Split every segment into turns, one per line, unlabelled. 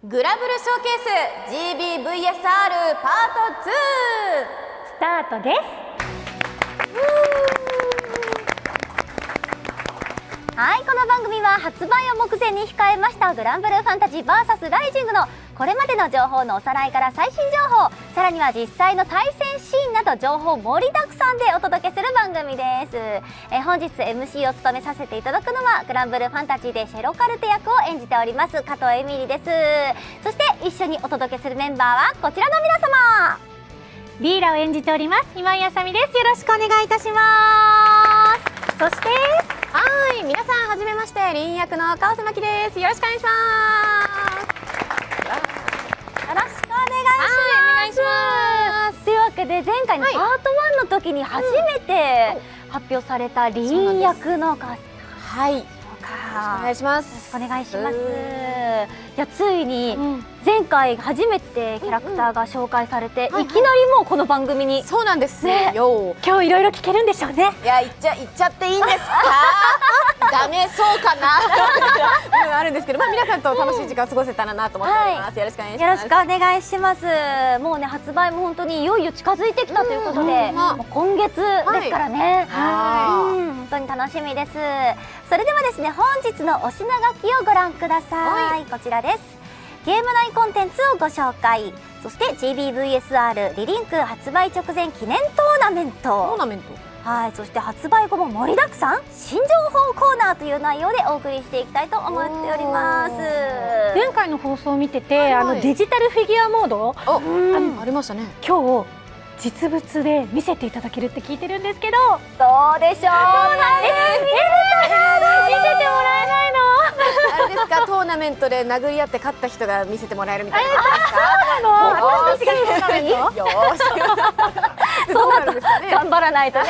グラブルショーケース GBVSR パート2
スタートです。はい、この番組は発売を目前に控えましたグランブルーファンタジー VS ライジングのこれまでの情報のおさらいから最新情報、さらには実際の対戦シーンなど情報盛りだくさんでお届けする番組です。本日 MC を務めさせていただくのはグランブルーファンタジーでシェロカルテ役を演じております加藤エミリです。そして一緒にお届けするメンバーはこちらの皆様。
リーラを演じております今井あさみです。よろしくお願いいたします。そして
皆さんはじめまして、リン役の川瀬真希です。よろしくお願いします。
よろしくお願いします。というわけで前回のパート1の時に初めて発表されたリン役の川瀬
はい、よろしくお願いしま
よろ
す。
しくお願いします。いや、ついに前回初めてキャラクターが紹介されて、いきなりもうこの番組に
そうなんです
ね
よ。
今日いろいろ聞けるんでしょうね。
いや、言っちゃっていいんですか？ダメそうかな部分あるんですけど、皆さんと楽しい時間を過ごせたらなと思っております。よろしくお願いします。
よろしくお願いします。もうね、発売も本当にいよいよ近づいてきたということで、もう今月ですからね。本当に楽しみです。それではですね、本日のお品書きをご覧ください。こちらです。ゲーム内コンテンツをご紹介。そして GBVSR リリンク発売直前記念トーナメント。はい、そして発売後も盛りだくさん新情報コーナーという内容でお送りしていきたいと思っております。
前回の放送を見てて、デジタルフィギュアモード
ありましたね。
今日実物で見せていただけるって聞いてるんですけど、
どうでしょう。見せても
らえないの？
あれですか、トーナメントで殴り合って勝った人が見せてもらえるみたいな。
私が見せたらいいの？
よーし。
そうなると頑張らないとね。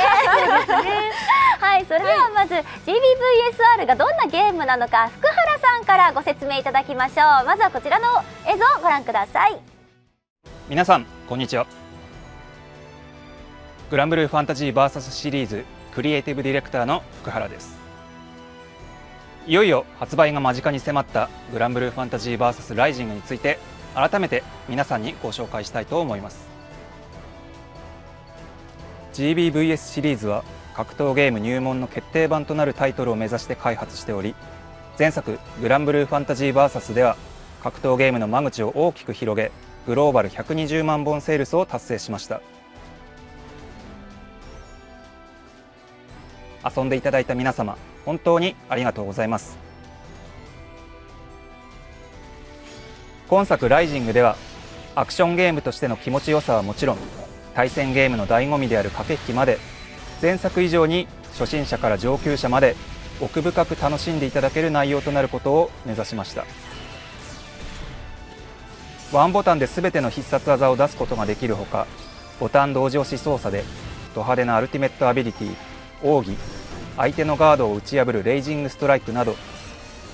はい、それではまず GBVSR がどんなゲームなのか福原さんからご説明いただきましょう。まずはこちらの映像をご覧ください。
皆さんこんにちは。グランブルーファンタジー VS シリーズクリエイティブディレクターの福原です。いよいよ発売が間近に迫ったグランブルーファンタジー VS ライジングについて改めて皆さんにご紹介したいと思います。 GBVS シリーズは格闘ゲーム入門の決定版となるタイトルを目指して開発しており、前作グランブルーファンタジー VS では格闘ゲームの間口を大きく広げ、グローバル120万本セールスを達成しました。遊んでいただいた皆様、本当にありがとうございます。今作ライジングではアクションゲームとしての気持ちよさはもちろん、対戦ゲームの醍醐味である駆け引きまで、前作以上に初心者から上級者まで奥深く楽しんでいただける内容となることを目指しました。ワンボタンで全ての必殺技を出すことができるほか、ボタン同時押し操作でド派手なアルティメットアビリティ、奥義、相手のガードを打ち破るレイジングストライクなど、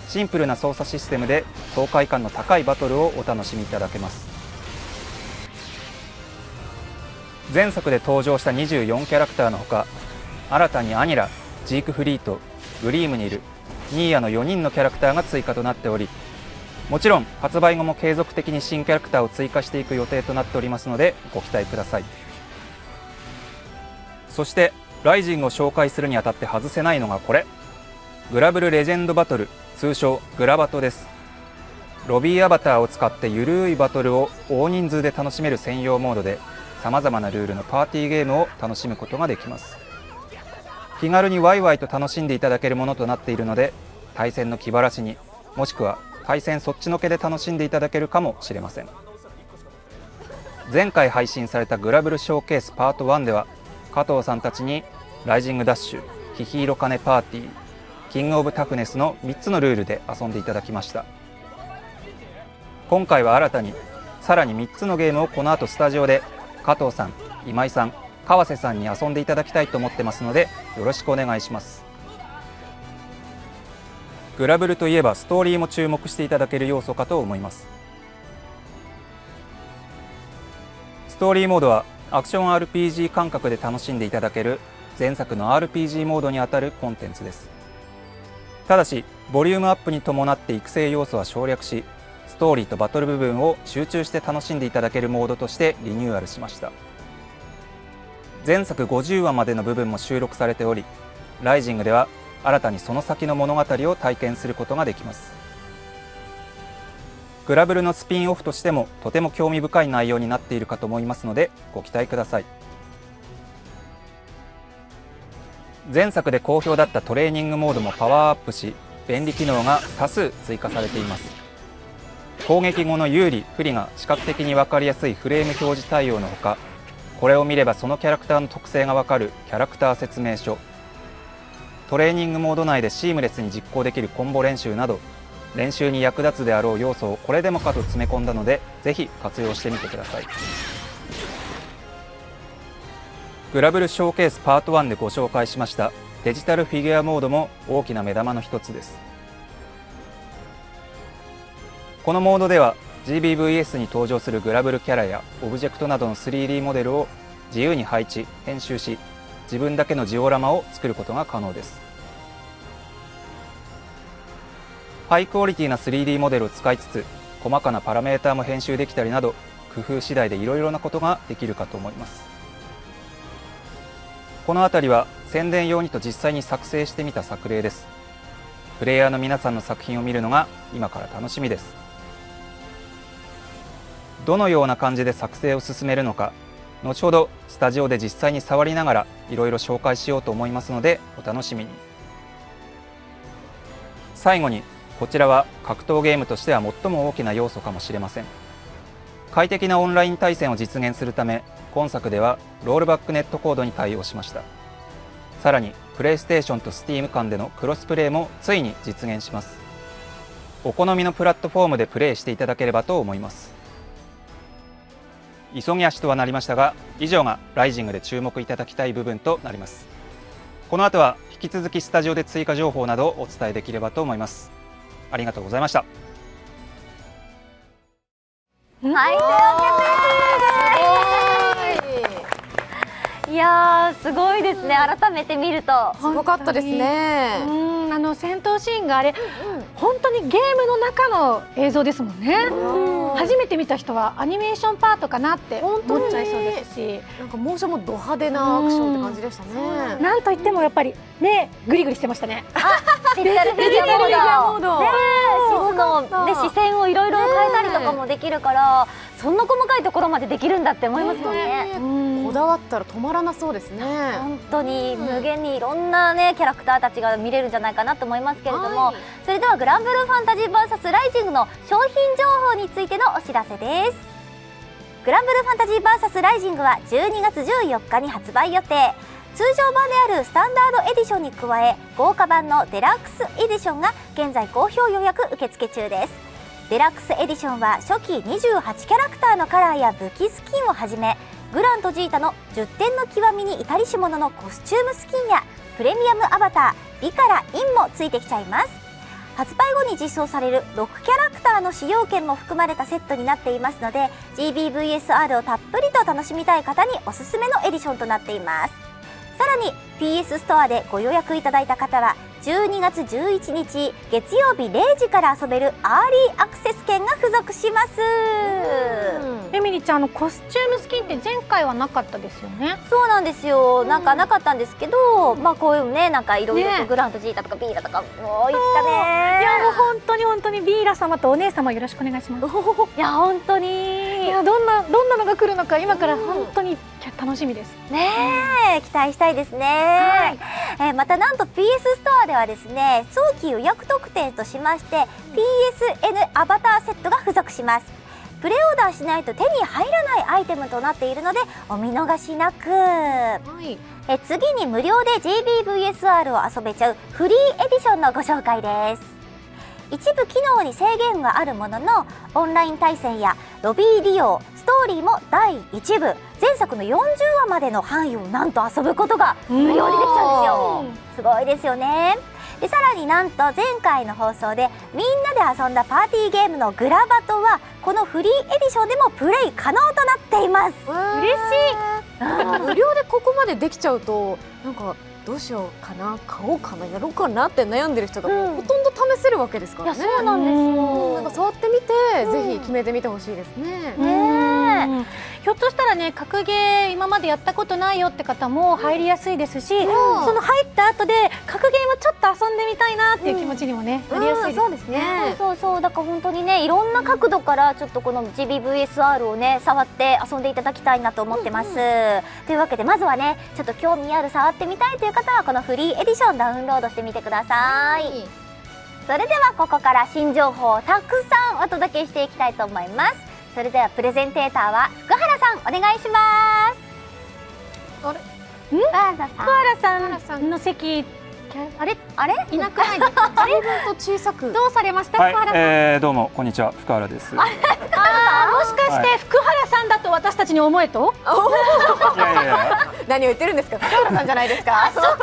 シンプルな操作システムで爽快感の高いバトルをお楽しみいただけます。前作で登場した24キャラクターのほか、新たにアニラ、ジークフリート、グリームニル、ニーヤの4人のキャラクターが追加となっており、もちろん発売後も継続的に新キャラクターを追加していく予定となっておりますのでご期待ください。そしてライジングを紹介するにあたって外せないのがこれ、グラブルレジェンドバトル、通称グラバトです。ロビーアバターを使ってゆるいバトルを大人数で楽しめる専用モードで、さまざまなルールのパーティーゲームを楽しむことができます。気軽にワイワイと楽しんでいただけるものとなっているので、対戦の気晴らしに、もしくは対戦そっちのけで楽しんでいただけるかもしれません。前回配信されたグラブルショーケースパート1では、加藤さんたちにライジングダッシュ、ヒヒーロカネパーティー、キングオブタフネスの3つのルールで遊んでいただきました。今回は新たにさらに3つのゲームをこの後スタジオで加藤さん、今井さん、川瀬さんに遊んでいただきたいと思ってますので、よろしくお願いします。グラブルといえばストーリーも注目していただける要素かと思います。ストーリーモードはアクション RPG 感覚で楽しんでいただける前作の RPG モードにあたるコンテンツです。ただしボリュームアップに伴って育成要素は省略し、スストーリーとバトル部分を集中して楽しんでいただけるモードとしてリニューアルしました。前作50話までの部分も収録されており、ライジングでは新たにその先の物語を体験することができます。グラブルのスピンオフとしてもとても興味深い内容になっているかと思いますのでご期待ください。前作で好評だったトレーニングモードもパワーアップし、便利機能が多数追加されています。攻撃後の有利不利が視覚的に分かりやすいフレーム表示対応のほか、これを見ればそのキャラクターの特性が分かるキャラクター説明書、トレーニングモード内でシームレスに実行できるコンボ練習など、練習に役立つであろう要素をこれでもかと詰め込んだので、ぜひ活用してみてください。グラブルショーケースパート1でご紹介しましたデジタルフィギュアモードも大きな目玉の一つです。このモードでは GBVS に登場するグラブルキャラやオブジェクトなどの 3D モデルを自由に配置・編集し、自分だけのジオラマを作ることが可能です。ハイクオリティな 3D モデルを使いつつ、細かなパラメーターも編集できたりなど、工夫次第でいろいろなことができるかと思います。このあたりは宣伝用にと実際に作成してみた作例です。プレイヤーの皆さんの作品を見るのが今から楽しみです。どのような感じで作成を進めるのか、後ほどスタジオで実際に触りながらいろいろ紹介しようと思いますのでお楽しみに。最後に、こちらは格闘ゲームとしては最も大きな要素かもしれません。快適なオンライン対戦を実現するため、今作ではロールバックネットコードに対応しました。さらにプレイステーションと Steam 間でのクロスプレイもついに実現します。お好みのプラットフォームでプレイしていただければと思います。急ぎ足とはなりましたが、以上がライジングで注目いただきたい部分となります。この後は引き続きスタジオで追加情報などをお伝えできればと思います。ありがとうございました。
はい、いやーすごいですね。改めて見ると
すごかったですね。
戦闘シーンがあれ、本当にゲームの中の映像ですもんね。初めて見た人はアニメーションパートかなって思っちゃいそうですし、
なんかモーションもド派手なアクションって感じでしたね。
なんといってもやっぱりね、グリグリしてましたね。
デジタルフィギュアモード、視線をいろいろ変えたりとかもできるから、そんな細かいところまでできるんだって思いますもんね。
こだわったら止まらなそうですね。
本当に無限にいろんなねキャラクターたちが見れるんじゃないかなと思いますけれども、それではグランブルーファンタジー VS ライジングの商品情報についてのお知らせです。グランブルーファンタジー VS ライジングは12月14日に発売予定。通常版であるスタンダードエディションに加え、豪華版のデラックスエディションが現在好評予約受付中です。デラックスエディションは初期28キャラクターのカラーや武器スキンをはじめ、グランとジータの10点の極みに至りし者のコスチュームスキンやプレミアムアバタービカラインもついてきちゃいます。発売後に実装される6キャラクターの使用券も含まれたセットになっていますので、 GBVSR をたっぷりと楽しみたい方におすすめのエディションとなっています。さらに PS ストアでご予約いただいた方は12月11日月曜日0時から遊べるアーリーアクセス券が付属します。
エミリちゃん、コスチュームスキンって前回はなかったですよね。
そうなんですよ、なんかなかったんですけど、まあこういうね、なんかいろいろとグラントジータとかビーラとか、もういつかね。
いやもう本当にビーラ様とお姉様よろしくお願いします。
いや本当に、
いやどんなのが来るのか今から本当に楽しみです
ね。期待したいですね。またなんと PS ストアではですね、早期予約特典としまして PSN アバターセットが付属します。プレオーダーしないと手に入らないアイテムとなっているのでお見逃しなく。次に無料で GBVSR を遊べちゃうフリーエディションのご紹介です。一部機能に制限があるものの、オンライン対戦やロビー利用、ストーリーも第1部前作の40話までの範囲をなんと遊ぶことが無料でできちゃうんですよ。すごいですよね。でさらになんと前回の放送でみんなで遊んだパーティーゲームのグラバトはこのフリーエディションでもプレイ可能となっています。
嬉しい。
無料でここまでできちゃうとなんかどうしようかな、買おうかな、やろうかなって悩んでる人がもう
うん
ほとんど試せるわけですか
いや
らね。
そうなんですよ。
なんか触ってみて、ぜひ決めてみてほしいですね。
ね
ひょっとしたらね、格ゲー今までやったことないよって方も入りやすいですし、その入った後で格ゲーもちょっと遊んでみたいなっていう気持ちにもね、なりやすいです。
そうですね。
そうそうだから本当にねいろんな角度からちょっとこの GBVSR をね触って遊んでいただきたいなと思ってます。というわけでまずはねちょっと興味ある触ってみたいという方はこのフリーエディションダウンロードしてみてください。それではここから新情報をたくさんお届けしていきたいと思います。それではプレゼンテーターは福原さんお願いします。
あれ、
福原さん。
福原さんの席、あれいなくないですか？
随分と小さく。
どうされました、
はい
福原さん？
どうもこんにちは、福原です。い
もしかして福原さんだと私たちに思えと？
やいやいや、
何を言ってるんですか、福原さんじゃないですか。
ちょっとお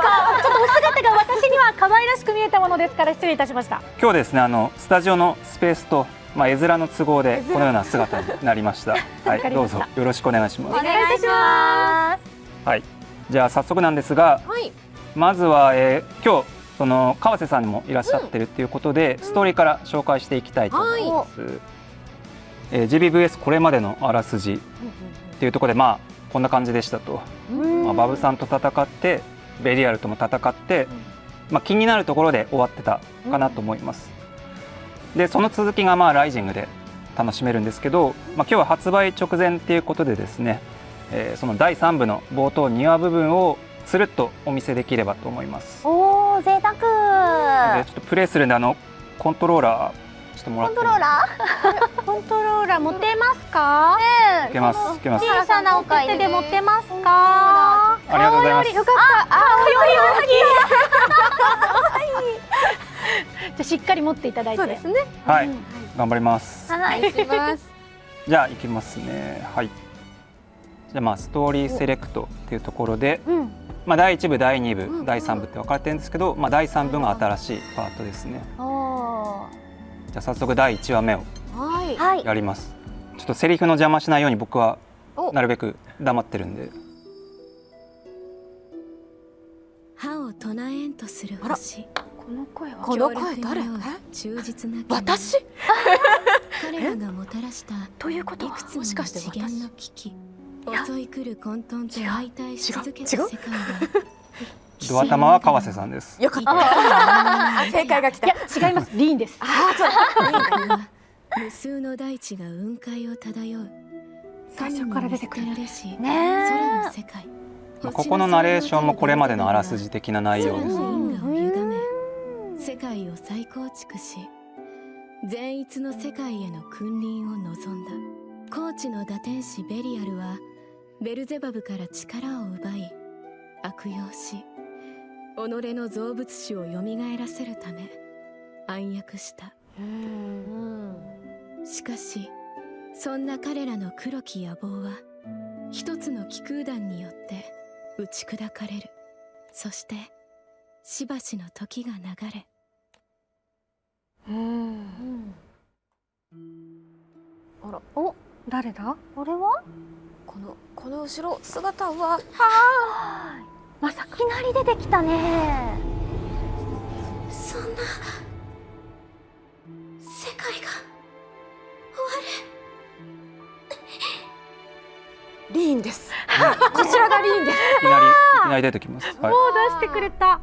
姿が私には可愛らしく見えたものですから失礼いたしました。
今日ですね、スタジオのスペースと、絵面の都合でこのような姿になりました。はい、どうぞよろしくお願いします。
お願いします。
はい、じゃあ早速なんですが、
はい。
まずは、今日その川瀬さんもいらっしゃってるっていうことで、ストーリーから紹介していきたいと思います。GBVS これまでのあらすじっていうところで、こんな感じでしたと。バブさんと戦ってベリアルとも戦って、気になるところで終わってたかなと思います。でその続きがライジングで楽しめるんですけど、今日は発売直前っていうことでですね、その第3部の冒頭2話部分をつるっとお見せできればと思います。
おお贅沢。
でちょっとプレイするんでコントローラーちょっともらっても
コントローラ
コントローラー持てますか？
いけますいけます。
小さなお手で持てますか？あ
ありがとうございます。
よかった。かわいい。じゃあしっかり持っていただいて。
そうですね。
はい、頑張ります。
はい
します。
じゃあいきますね。はい。じゃあストーリーセレクトっていうところで、第1部第2部第3部って分かれてるんですけど、第3部が新しいパートですね。
お
じゃあ早速第1話目を
はい。
はい。
やります。ちょっとセリフの邪魔しないように僕は
お
なるべく黙ってるんで。
歯を唱えんとする星。
この声は。
この声誰？
忠実な
私？
彼らがもたらした
ということは
いくつもの
もしかして
次元の危機。襲い来る混沌と相対し続けた
違う
世界は
ドア玉は川瀬さんです。
よかった。あ、正解が来た。
いや違います。リーンです。
無数の大地が雲海を漂う
最初から出てくる
神に見捨てられし
ね
空の世界。
ここのナレーションもこれまでのあらすじ的な内容です。
空の因果を歪め世界を再構築し善逸の世界への君臨を望んだ。高知の打天使ベリアルはベルゼバブから力を奪い悪用し己の造物主を蘇らせるため暗躍した。しかしそんな彼らの黒き野望は一つの気空弾によって打ち砕かれる。そしてしばしの時が流れ、
あら、
お
誰だ？
これは
この後ろ姿は。
まさかいきなり出てきたね。
そんな世界が終わる。
リーンです。こちらがリーンです。
いきなり出てきます。はい。
もう出してくれた。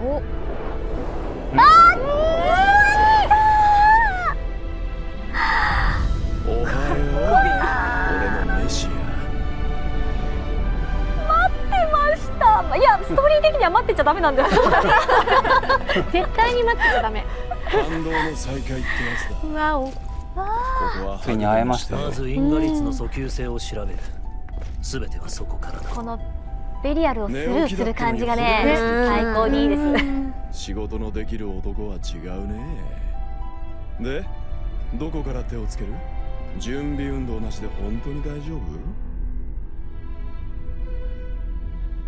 お、
おはよう、俺のメシ
ました。いやストーリー的には待ってちゃダメなんだよ。
絶対に待ってちゃダメ。
ア感動の再会ってやつだ。
わお。
ここは
ついに会えましたね
まず因果率の訴求性を調べる。すべてはそこからだ。
このベリアルをスルーする感じがね最高にいいです。
仕事のできる男は違うね。で、どこから手をつける？準備運動なしで本当に大丈夫？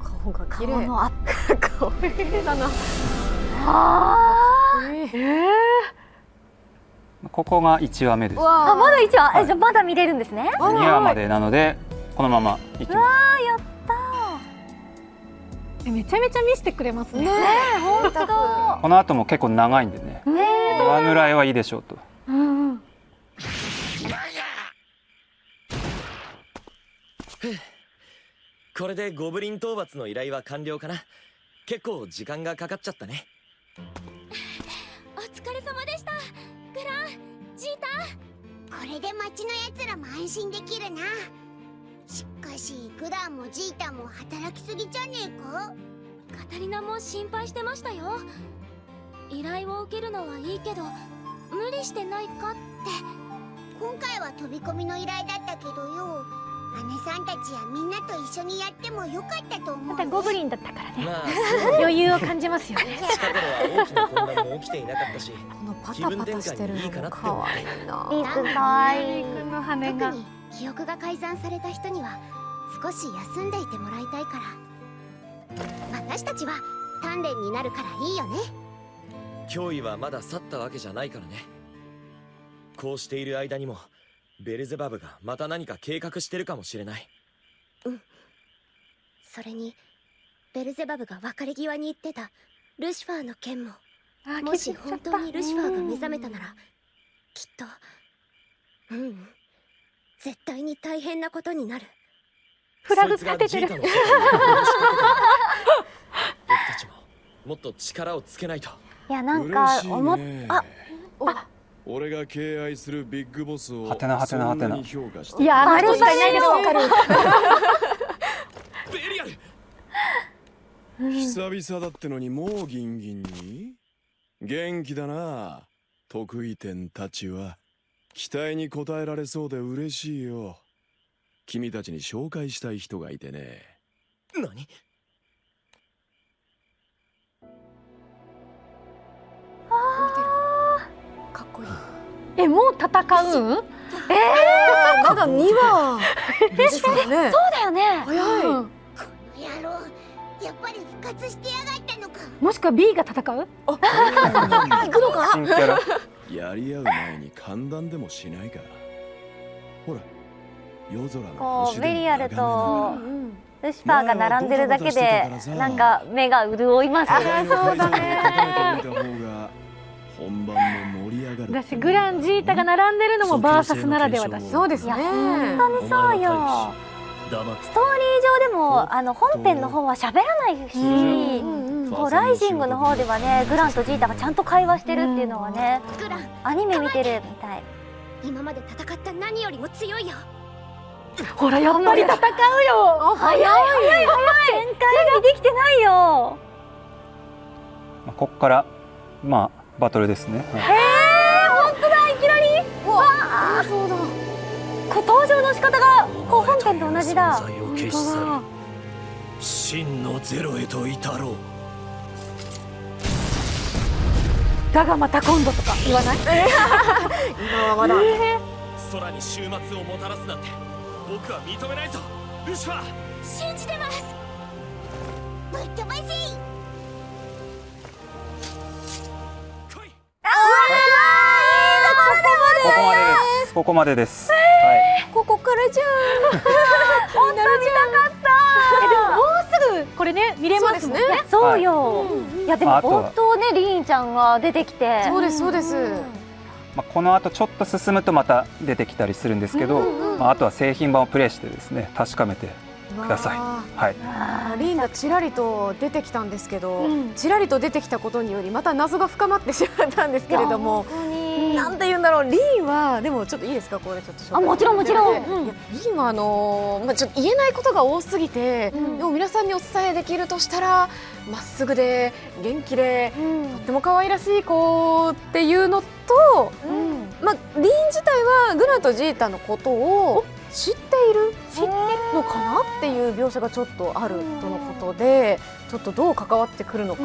顔が綺麗。
顔のアップ
顔綺麗だな。
は
え
ここが1話目です。
あ、まだ1話、
はい
じゃあまだ見れるんですね。
2話までなのでこのままいきます。
やった
めちゃめちゃ見せてくれますね。
ねえ、本当だ。
この後も結構長いんでね、2話ぐらいはいいでしょうと。
これでゴブリン討伐の依頼は完了かな。結構時間がかかっちゃったね。
お疲れ様でした。グラン、ジータ。これで町のやつらも安心できるな。しかしグランもジータも働きすぎじゃねえか。カタリナも心配してましたよ。依頼を受けるのはいいけど無理してないかって。今回は飛び込みの依頼だったけどよ、姉さんたちやみんなと一緒にやってもよかったと思う。
またゴブリンだったからね。
まあ
余裕を感じますよね。
近くでは大きな混乱も起きていなかったし、
このパタパタしてるのも可愛いな。
リー君かわいい。
この羽が
特に記憶が改ざんされた人には少し休んでいてもらいたいから。私たちは鍛錬になるからいいよね。
脅威はまだ去ったわけじゃないからね。こうしている間にもベルゼバブがまた何か計画してるかもしれない。
それにベルゼバブが別れ際に言ってたルシファーの件も、もし本当にルシファーが目覚めたならきっと絶対に大変なことになる。
フラグ立ててる。
そいつがジータの世界に殺しかけたんだ。僕たちももっと力をつけないと。
いやなんか
嬉しい
思っ
ね。
あ
俺が敬愛するビッグボスを
はてなはてなはてな
そんに評価して
いや、あの人しかいないです。わかる。
ベリアル。
久々だってのにもうギンギンに元気だな。得意点たちは期待に応えられそうで嬉しいよ。君たちに紹介したい人がいてね。
何？
かっこいい。
え、もう戦うん？
まだ2話ですよね。
そうだよね。
早い。
うん
野郎、やっぱり復活してやがったのか。
もしくは B が戦う？
行くのか。
新キャラ。
やり合う前に歓談でもしないか。ほら、夜空の
こ
星でも
うベリアルと
眺
ルシファーが並んでるだけでなんか目が潤います。
めながらそうだね。本番も盛り上がる。
だしグランジータが並んでるのもバーサスならではだし。
そうですね。
本当にそうよ。
黙って
ストーリー上でも本編の方は喋らないし、こうライジングの方ではねグランとジータがちゃんと会話してるっていうのはね、
グラン、
アニメ見てるみたい。
今まで戦った何よりも強いよ。
ほらやっぱり戦うよ。
早い展開ができてないよ。
ここからまあバトルですね。
本当だ、いきなり。わあ、
そうだ。
こう登場の仕方がこう本編と同じだ。
存在を消し去り真のゼロへと至ろう。
だがまた今度とか言わない？
今はまだ。
空に終末をもたらすなんて僕は認めないぞ。ルシファー、
信じてます。ぶっ飛ばし。
来い。
ここまでです。
ここからじゃん。
本当見たかった。
でももうすぐこれね見れますもんね。
そうよ。いやでも
あとは
冒頭ねリーンちゃんが出てきて。
そうですそうです。
まあこの後ちょっと進むとまた出てきたりするんですけど、まああとは製品版をプレイしてですね確かめてください。はい。
リーンがちらりと出てきたんですけど、ちらりと出てきたことによりまた謎が深まってしまったんですけれども、なんて言うんだろう。リーンはでもちょっといいですか、これちょっと紹介。
あ、もちろんもちろん。
いやリーンはまあちょっと言えないことが多すぎて、でも皆さんにお伝えできるとしたら、まっすぐで元気で、とっても可愛らしい子っていうのと、まあリーン自体はグランとジータのことを知っているのかなっていう描写がちょっとあるとのことで、ちょっとどう関わってくるのか、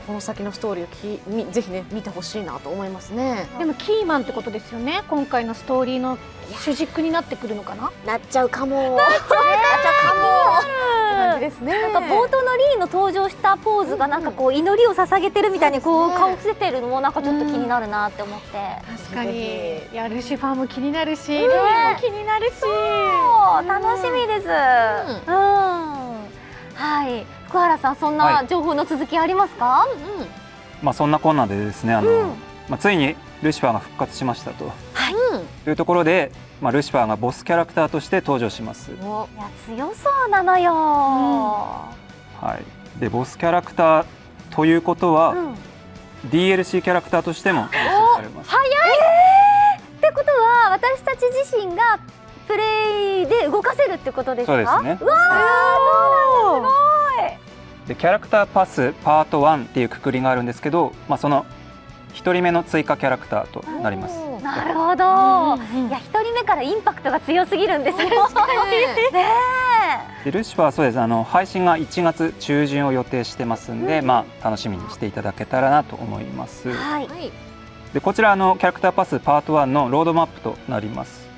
この先のストーリーをぜひね見てほしいなと思いますね。
でもキーマンってことですよね。今回のストーリーの主軸になってくるのかな。
なっちゃうかも。なっちゃうかも。って感じですね。
なんか冒頭のリーの登場したポーズがなんかこう祈りを捧げてるみたいにこう顔つけてるのもなんかちょっと気になるなって思って、
確かにいやルシファーも気になるし、レイも気になるし、
そう楽しみです。はい、福原さん、そんな情報の続きありますか？
そんなこんなでですね、ついにルシファーが復活しましたと、というところで、ルシファーがボスキャラクターとして登場します。
いや強そうなのよ。
はい、でボスキャラクターということは、DLC キャラクターとしても実装されます。
早い、ってことは私たち自身がプレイで動かせるってことですか？
そうですね。
うわー、そうなんだ、すごい。
でキャラクターパスパート1っていうくくりがあるんですけど、その1人目の追加キャラクターとなります。
なるほど、いや1人目からインパクトが強すぎるんですよ。
でルシファー、そうです、配信が1月中旬を予定してますんで、楽しみにしていただけたらなと思います。でこちらキャラクターパスパート1のロードマップとなります。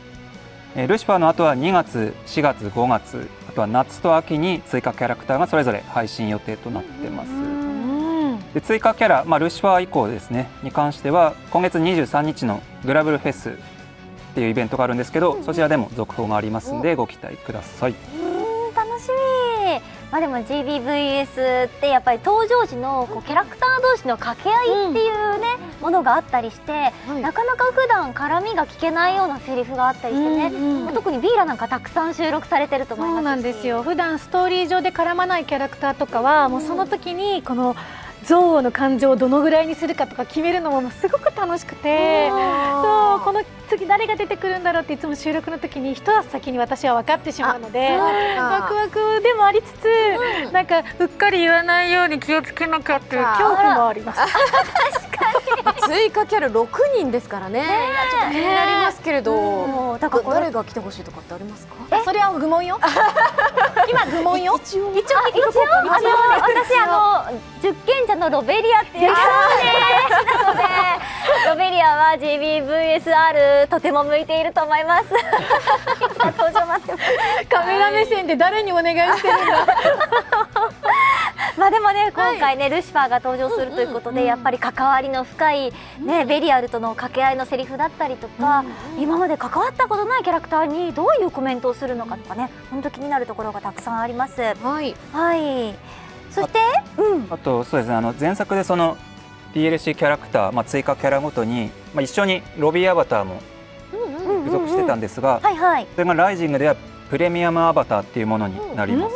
ルシファーの後は2月、4月、5月、あとは夏と秋に追加キャラクターがそれぞれ配信予定となってます。で追加キャラ、ルシファー以降ですねに関しては今月23日のグラブルフェスっていうイベントがあるんですけど、そちらでも続報がありますんでご期待ください。
楽しみ。でも GBVS ってやっぱり登場時のこうキャラクター同士の掛け合いっていうね、ものがあったりして、なかなか普段絡みが聞けないようなセリフがあったりしてね、特にビーラなんかたくさん収録されてると思いますし。
そうなんですよ。普段ストーリー上で絡まないキャラクターとかは、もうその時にこの憎悪の感情をどのぐらいにするかとか決めるのもすごく楽しくて、そうこの次誰が出てくるんだろうっていつも収録の時に一足先に私は分かってしまうので、ワクワクでもありつつ、なんかうっかり言わないように気をつけなきゃっていう恐怖もあります。
確かに追加キャラ6人ですからね。ちょっと気になりますけれど、誰が来てほしいとかってありますか？
それは愚問よ。今愚問よ。一応
私十賢者のロベリアっていう人なので、ロベリアは GBVSR とても向いていると思います。登場待ってます。
カメラ目線で誰にお願いしてるんだ。
でもね、今回ね、ルシファーが登場するということで、やっぱり関わりの深いね、ベリアルとの掛け合いのセリフだったりとか、今まで関わったことないキャラクターにどういうコメントをするのかとかね、本当気になるところがたくさんあります。はい。そして、
あとそうですね、前作でその DLC キャラクター、追加キャラごとに、一緒にロビーアバターも付属してたんですが、それがライジングではプレミアムアバターっていうものになります。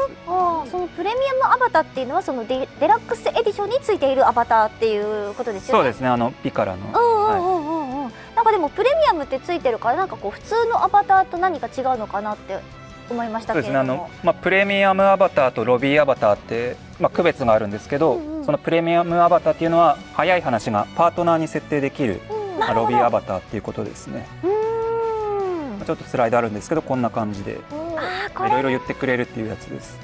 そのプレミアムアバターっていうのはそのデラックスエディションについているアバターっていうことですよね。
そうですね、ピカラの。
なんかでもプレミアムってついてるから、なんかこう普通のアバターと何か違うのかなって思いましたけれども。そうですね、
プレミアムアバターとロビーアバターって、区別があるんですけど、そのプレミアムアバターっていうのは早い話がパートナーに設定できる、ロビーアバターっていうことですね。ちょっとスライドあるんですけど、こんな感じでいろいろ言ってくれるっていうやつです。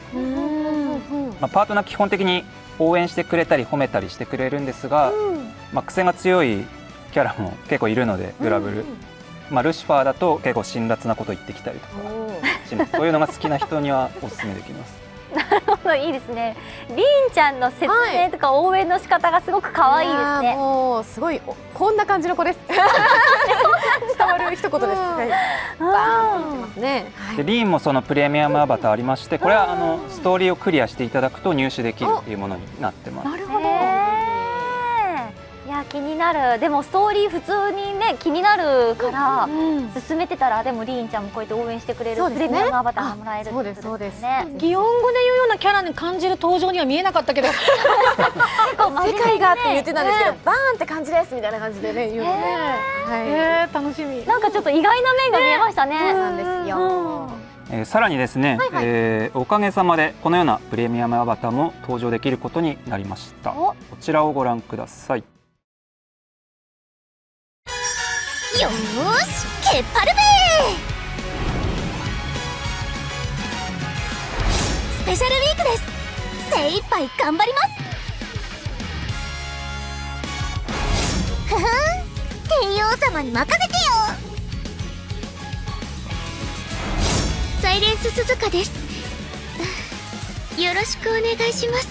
パートナー基本的に応援してくれたり褒めたりしてくれるんですが、癖が強いキャラも結構いるので、グラブル、ルシファーだと結構辛辣なこと言ってきたりとか、そういうのが好きな人にはおすすめできます。
なるほど、いいですね。りんちゃんの説明とか応援の仕方がすごく可愛いですね。
もうすごいこんな感じの子です。伝わる一言です。
でリーンもそのプレミアムアバターありまして、これはストーリーをクリアしていただくと入手できるっていうものになってます。
なるほど。いや気になる。でもストーリー普通にね気になるから進めてたら、でもりんちゃんもこうやって応援してくれるプレミアムアバターがもらえるってことですね。
擬音語で言うようなキャラに感じる登場には見えなかったけど、
世界がって言ってたんですけど、バーンって感じですみたいな感じでね言うのね。
楽しみ。
なんかちょっと意外な面が見えましたね。
そうなんですよ。
さらにですね、おかげさまでこのようなプレミアムアバターも登場できることになりました。こちらをご覧ください。
よーし、けっぱるべー。スペシャルウィークです。精一杯頑張ります。ふふん、天王様に任せてよ。サイレンス鈴鹿です。よろしくお願いします。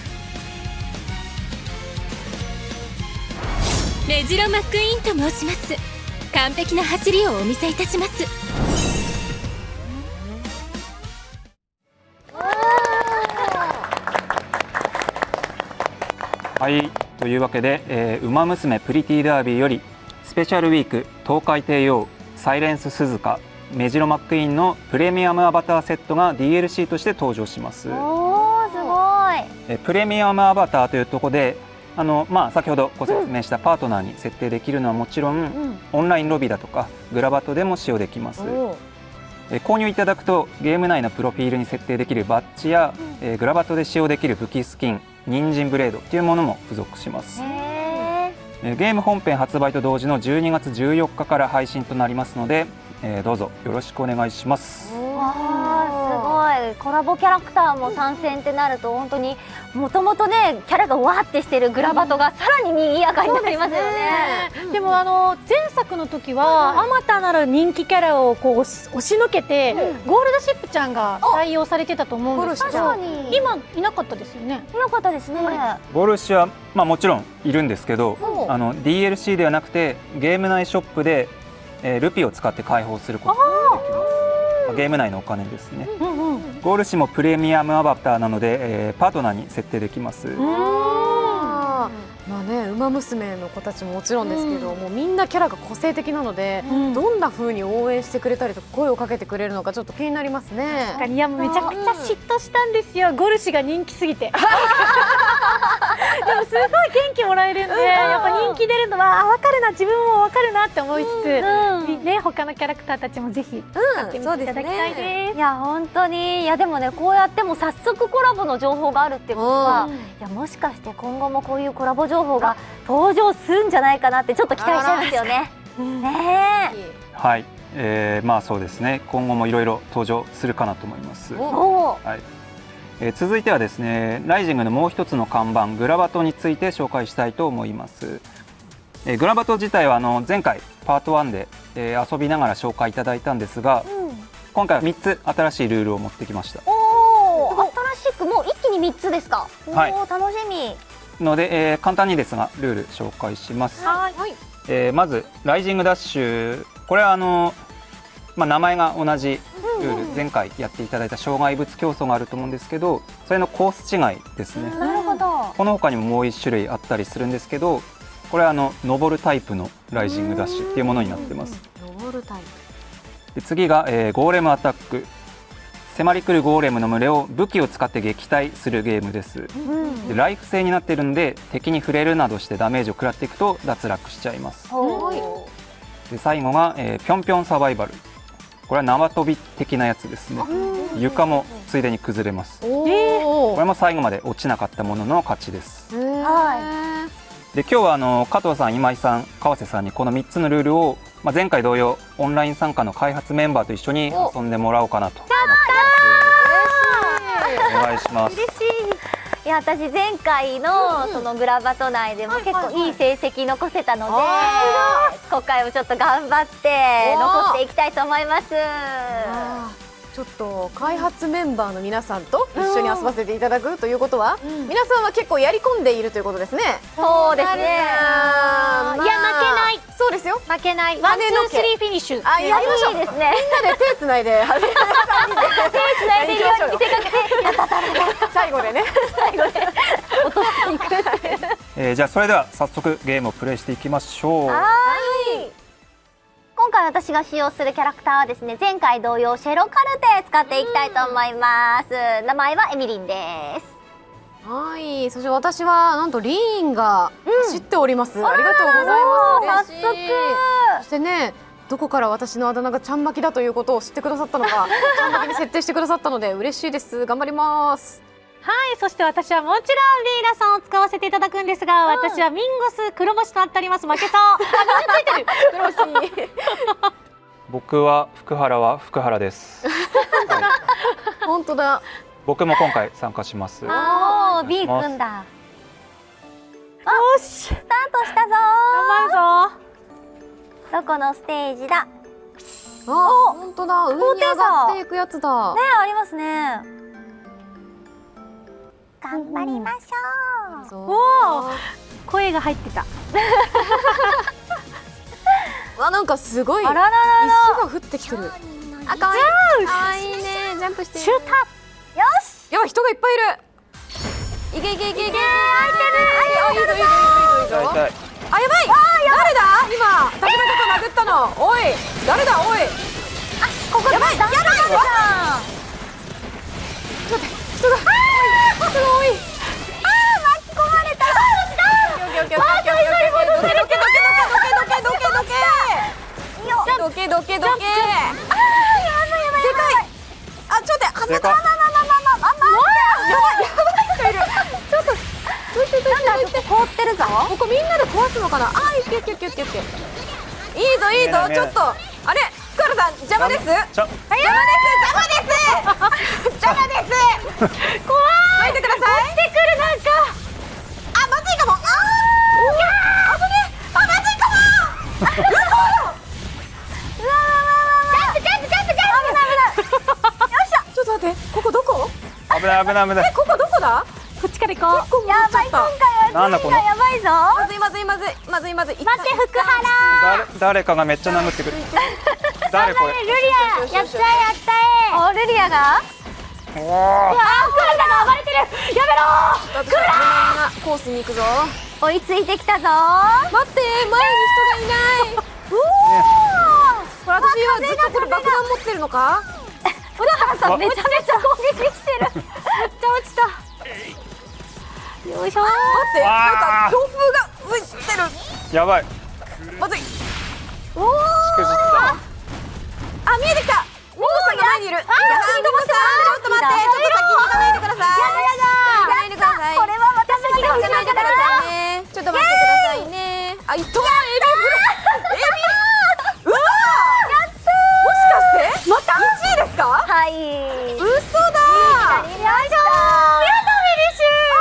メジロマックイーンと申します。完璧な走りをお見せいたします。
はい、というわけで、ウマ娘プリティダービーよりスペシャルウィーク東海帝王サイレンス鈴鹿メジロマックイーンのプレミアムアバターセットが DLC として登場します。
おー、すごい。
プレミアムアバターというところで先ほどご説明したパートナーに設定できるのはもちろん、オンラインロビーだとかグラバットでも使用できます。購入いただくとゲーム内のプロフィールに設定できるバッジや、グラバットで使用できる武器スキン、人参ブレードというものも付属します。ゲーム本編発売と同時の12月14日から配信となりますので、どうぞよろしくお願いします。
わー、すごい。コラボキャラクターも参戦ってなると本当にもともとねキャラがわーってしてるグラバトがさらに賑やかになりますよね。
でも前作の時はあまたなる人気キャラをこう押しのけて、ゴールドシップちゃんが採用されてたと思うんですけど、今いなかったですよね。
いなかったですね。
ゴールシはもちろんいるんですけど、DLC ではなくてゲーム内ショップで、ルピを使って開放することができます。ゲーム内のお金ですね。ゴールシもプレミアムアバターなので、パートナーに設定できます。
ウマ娘の子たちももちろんですけど、もうみんなキャラが個性的なので、どんな風に応援してくれたりとか声をかけてくれるのかちょっと気になりますね。
確かに、いやめちゃくちゃ嫉妬したんですよ、ゴルシが人気すぎて。でもすごい元気もらえるんで、やっぱ人気出るのは分かるな、自分も分かるなって思いつつ、他のキャラクターたちもぜひ使ってみていただきたいです。
いや本当に、いやでもね、こうやっても早速コラボの情報があるってことは、いやもしかして今後もこういうコラボ情報が登場するんじゃないかなってちょっと期待しちゃいますよね。
はい、そうですね。今後もいろいろ登場するかなと思います。続いてはですね、ライジングのもう一つの看板グラバトについて紹介したいと思います。グラバト自体は前回パート1で、遊びながら紹介いただいたんですが、今回は3つ新しいルールを持ってきました。
新しくもう一気に3つですか。
はい、
楽しみ
ので、簡単にですがルール紹介します。まずライジングダッシュ、これは名前が同じルール、前回やっていただいた障害物競争があると思うんですけど、それのコース違いですね。
なるほど。
この他にももう1種類あったりするんですけど、これは登るタイプのライジングダッシュっていうものになってます。
登るタイプ
で、次が、ゴーレムアタック。迫り来るゴーレムの群れを武器を使って撃退するゲームです。で、ライフ制になっているので、敵に触れるなどしてダメージを食らっていくと脱落しちゃいます。で、最後が、ぴょんぴょんサバイバル。これは縄跳び的なやつですね。床もついでに崩れます。これも最後まで落ちなかったものの勝ちです。で、今日は加藤さん、今井さん、川瀬さんにこの3つのルールを、前回同様オンライン参加の開発メンバーと一緒に遊んでもらおうかなと思ってます。お願いします。
嬉しい。いや、私前回のそのグラバト内でも結構いい成績残せたので、今回もちょっと頑張って残っていきたいと思います。
ちょっと開発メンバーの皆さんと一緒に遊ばせていただくということは、皆さんは結構やり込んでいるということですね。
そうですね。い
や、負けない。
そうですよ。
負けない。ワンツースリーフィニッシュ。
やりましょう。
いいですね。
みんなで手つないで。手
つないでいるように見せかけて。
最後でね。
最後で落としていく。
じゃあそれでは早速ゲームをプレイしていきましょう。
今回私が使用するキャラクターはですね、前回同様シェロカルテ使っていきたいと思います。名前はエミリンです。
はい、そして私はなんとリーンが知っております。ありがとうございます。
早速。
そしてね、どこから私のあだ名がちゃんまきだということを知ってくださったのか、ちゃんまきに設定してくださったので嬉しいです。頑張ります。
はい、そして私はもちろんリーラさんを使わせていただくんですが、私はミンゴス黒星となっております。負けそう。ついてる。
黒星。
僕は福原です。
本当だ。
僕も今回参加します。
おー、B 君だ。よし、スタートしたぞー。
頑張るぞ。
どこのステージだ。
本当だ。上に上がっていくやつだ。
ね、ありますね。頑張りましょう。
おお。声が入ってた。
わ、なんかすごい。
あらららら。
石が降ってきてる。あ、かわいい。かわいいね。ジャンプしてる。
シュータ
よし。
やばい、人がいっぱいいる。いけいけいけいけ。あ、いいぞいいぞいいぞいいぞ。
痛い痛い。
あ、やばい。誰だ？今、私のこと殴ったの。おい、誰だ？おい。
ここやばいやばい。
ちょっと待って、人が。人が多い。
巻き込まれた。
どけどけどけどけどけどけどけどけ。でかい。あ、ちょっと待って。
正解。
凍ってるぞ。
ここみんなで壊すのかな。あ、いけいけいけいけいけ。いいぞいいぞ。ちょっとあれ、福原さん邪魔です。邪魔です。怖い。待ってください。落ちてくるなんか。あ、まずいかも。あぶね。あ、まずいかも。
うわジャンプジャンプジャンプジャンプ。危ない危ない。よっしゃ。
ちょっと待って、ここどこ？
危ない危ない危ない。
ここどこだ？
こっちから行こう。
やばい、今回は順位がやばいぞ。
まずいまずいまずいまずいまずい。
待って、福原。
誰かがめっちゃ殴ってくる。誰これ。
ルリア、やったやったお、ルリアが。
おお。
クーラが暴れてる。やめろ。
クーラー。コースに行くぞ。
追いついてきたぞ。
待って、前に人がいない。
おお。
私はずっとこれ爆弾持ってるのか？
福原さんめちゃめちゃ攻撃してる。めっちゃ落ちた。よいしょ。
待って、なんか強風が吹いてる。
やばい。
まずい。
おお。
しくじった。
あ、見えてきた。ミコさんが前にいる。ミコさん、ちょっと待って、ちょっと先に行かないでください。行かないでください。
これは私が
行かないでくださいね。ちょっと待ってくださいね。あ、いっと。エビ。うわ。やったー。もしかして。また1位ですか？
はい。
嘘だ。
よいしょ。やったフィニッシュ。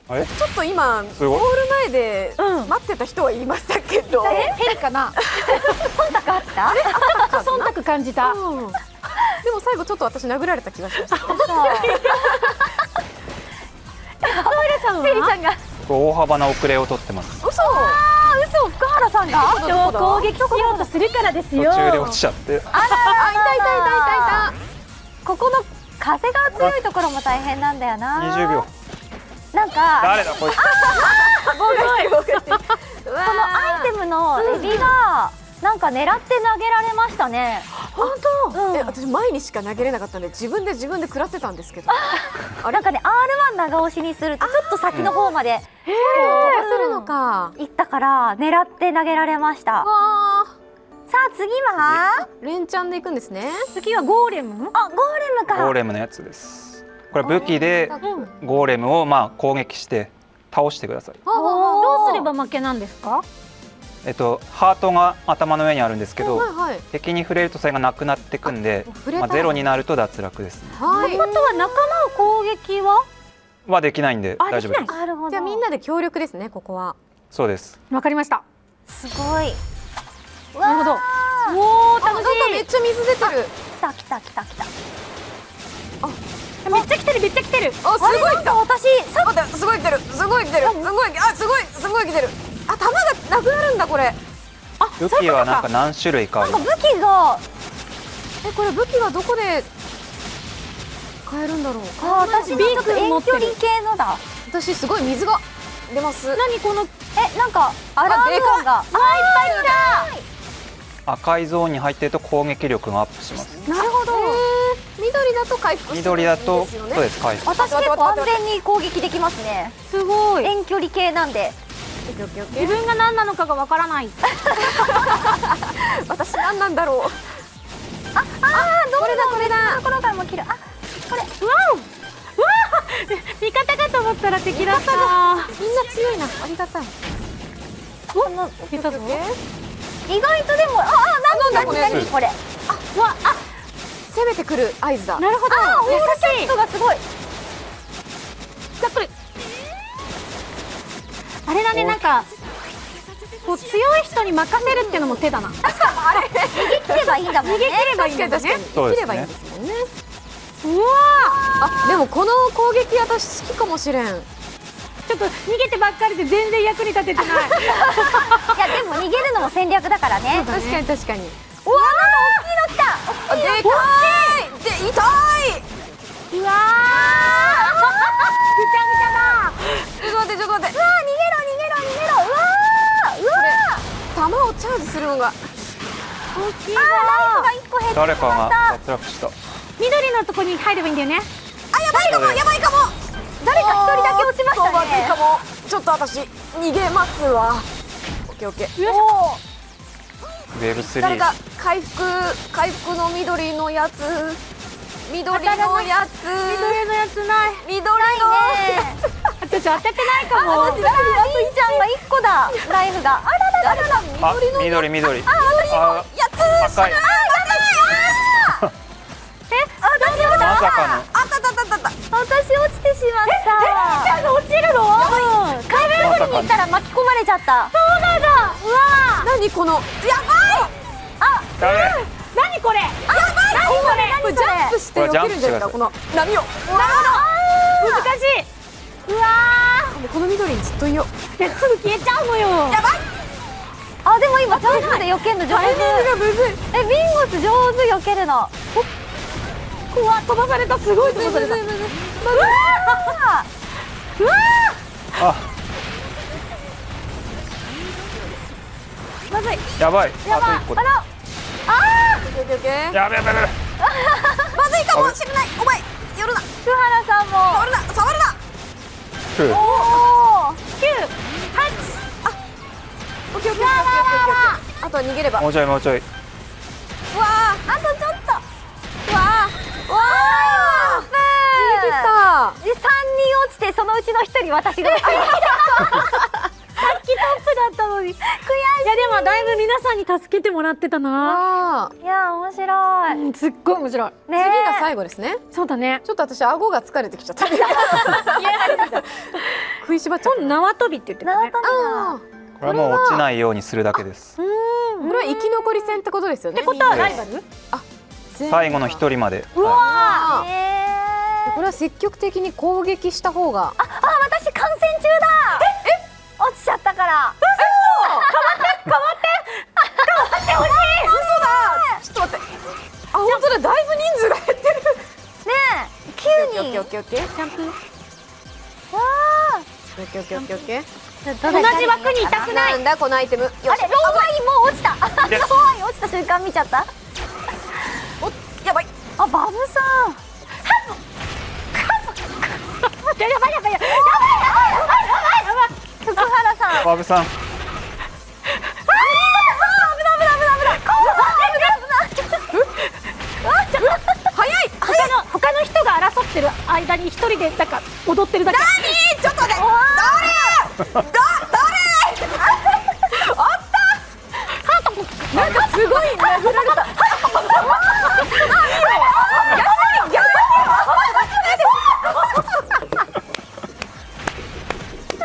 あれ？
ちょっと今
すごい
ゴール前で待ってた人はいましたけど。
ヘリかな。
忖度あった？
忖度感じた。
でも最後ちょっと私殴られた気がしました。
フェリさんが。
大幅な遅れを取ってます。
嘘。
嘘、福原さんが。
攻撃しようとするからですよ。
途中で落ちちゃって。
あ、いたいたいたいたいた。
ここの風が強いところも大変なんだよな。
20秒。
なんか
誰だこいつ。
妨害してる妨害してる。
このアイテムのエビがなんか狙って投げられましたね。
本当？私前にしか投げれなかったんで自分で食らってたんですけど。
なんかね R1 長押しにするとちょっと先の方まで
飛ばせるのか。
行ったから狙って投げられました。
わあ。
さあ次は
連チャンで行くんですね。
次はゴーレム。
あ、ゴーレムか。
ゴーレムのやつです。これ武器でゴーレムをまあ攻撃して倒してください。
どうすれば負けなんですか？
ハートが頭の上にあるんですけど、
はいはい。
敵に触れるとそれがなくなってくんで、
触れたら
ゼロになると脱落ですね。
はい。
ということは仲間を攻撃は
できないんで大丈夫です。
なるほど。
じゃあみんなで協力ですね、ここは。
そうです。
わかりました。
すごい。
なるほど。
おお、楽しい。めっちゃ水出てる。
来た来た来た来た。
めっちゃ来てるめっちゃ来てる。
あ、すごい来た。
私さ
待って、すごい来てる。すごい来てる。すごい、あ、すごい来てる。あ、弾がなくなるんだこれ。
武器はなんか何種類かある。
武器が
これ武器はどこで買えるんだろう。
私ビーク遠距離系のだ。
私すごい水が出ます。
何この
なんかアラーム音がいっぱいいた。
赤いゾーンに入ってると攻撃力がアップします。
なるほど。緑だと回復する。
緑だと
ですよね。
そうです回復。
私結構安全に攻撃できますね。
すごい。
遠距離系なんで。
自分が何なのかがわからない。
私何なんだろう。
どれだこれだ。このからも切る。あ、これ。
味方かと思ったら敵だった。
みんな強いな。ありがたい。
出たぞ。
意外とでも何これ。
攻めてくる合図だ。
なるほど。
優しい人がすごい。
ざっくり。あれだね、なんかこう強い人に任せるっていうのも手だな。
逃げ切ればいいんだもんね。
逃げ切ればいいんだね。
そうですね。
切ればいいんですもんね。
うわ
あ、でもこの攻撃私好きかもしれん。
ちょっと逃げてばっかりで全然役に立ててない。
いやでも逃げるのも戦略だからね。
確かに確かに。
うわー、なんか大きいの来た。
でかい。で痛い。
うわーぐちゃぐちゃだ。
ちょっと待ってちょっと待って。
うわー、逃げろ。うわー、うわー。
弾をチャージするのが
大きいぞ。
ライフが1個減ってしま
誰かが
った。
脱落した。
緑のとこに入ればいいんだよね。
あ、やばいかも。誰か1人だけ落ちました
まずい
ね。
かも。ちょっと私逃げますわ。オッケーオッケー。
おー、
ウェブ3。
誰か回復の緑のやつ。緑のやつ。
緑のやつない。
緑の。
私当ててないかも。
あ、りんちゃんが1個だ。ライフが。あららららら。
あ、緑。
あ、私も
あ、
やつ。
赤い。
私落ち
まさかの。
あったあったあったあった。
私落ちてしまった。
ちゃんが落ちるの？
海面掘りに行ったら巻き込まれちゃった。
そうなんだ。うわ
何この。やばい。
ダメ。
何これ？
これジャンプして避けるんじゃないですかこの波を。
難しい。うわ
もうこの緑にずっといよう。
ー。すぐ消えちゃうのよ。
あ、でも今チャンスで避けるの上手。
タイミングがむずい。
え、ビンゴス上手避けるの。
うわ飛ばされた。すごい飛ばされた。うわ
あ、
まずい。
やばい。
やばい。
あと1個だ。
あら。
オッケーオッケー。
やべ。
まずいかもしれない。お前寄るな。
福原さんも。
触るな。触るな。
ふう。
おお。
9、8。
オッケーオッケーオッケーオッケーオッケー。あとは逃げれば。
もうちょい。
うわー、あとちょっと。
わあ。わあ。
逃げ切
た。
で、3人落ちて、そのうちの1人私が落ちた。
さっきトップだったのに。いやでもだいぶ皆さんに助けてもらってたな。
ああ。
いや、面白い。
うんすっごい面白い。
ね
次が最後ですね。
そうだね。
ちょっと私顎が疲れてきちゃった。食いしばっちゃった。
今度縄跳びって言ってたね。
縄跳びだ。
あ
これはもう落ちないようにするだけです。
あ。これは生き残り戦ってことですよね。
ってことはライバル？
最後の1人まで。
うわ
え
これは積極的に攻撃した方が。
あ、私観戦中だ。落ちちゃったから。
ちょっと待って。あ、本当だ。だいぶ人数が減ってる。
ねえ、9人。
オッケーオッケーオッケー。
ジャンプ。
わ
オッケーオッケーオッケーオッケー。
ー、
同じ枠にいたくない。
なんだこのアイテム。よし。
あれ、ローワインもう落ちた。ローワイン落ちた瞬間見ちゃった。
やばい。
あ、バブさん。
やばい。
福原さん。
バブさん。
他の人が争ってる間に一人でなんか踊ってるだけ。
ちょっと待って。なんかすごい殴られた。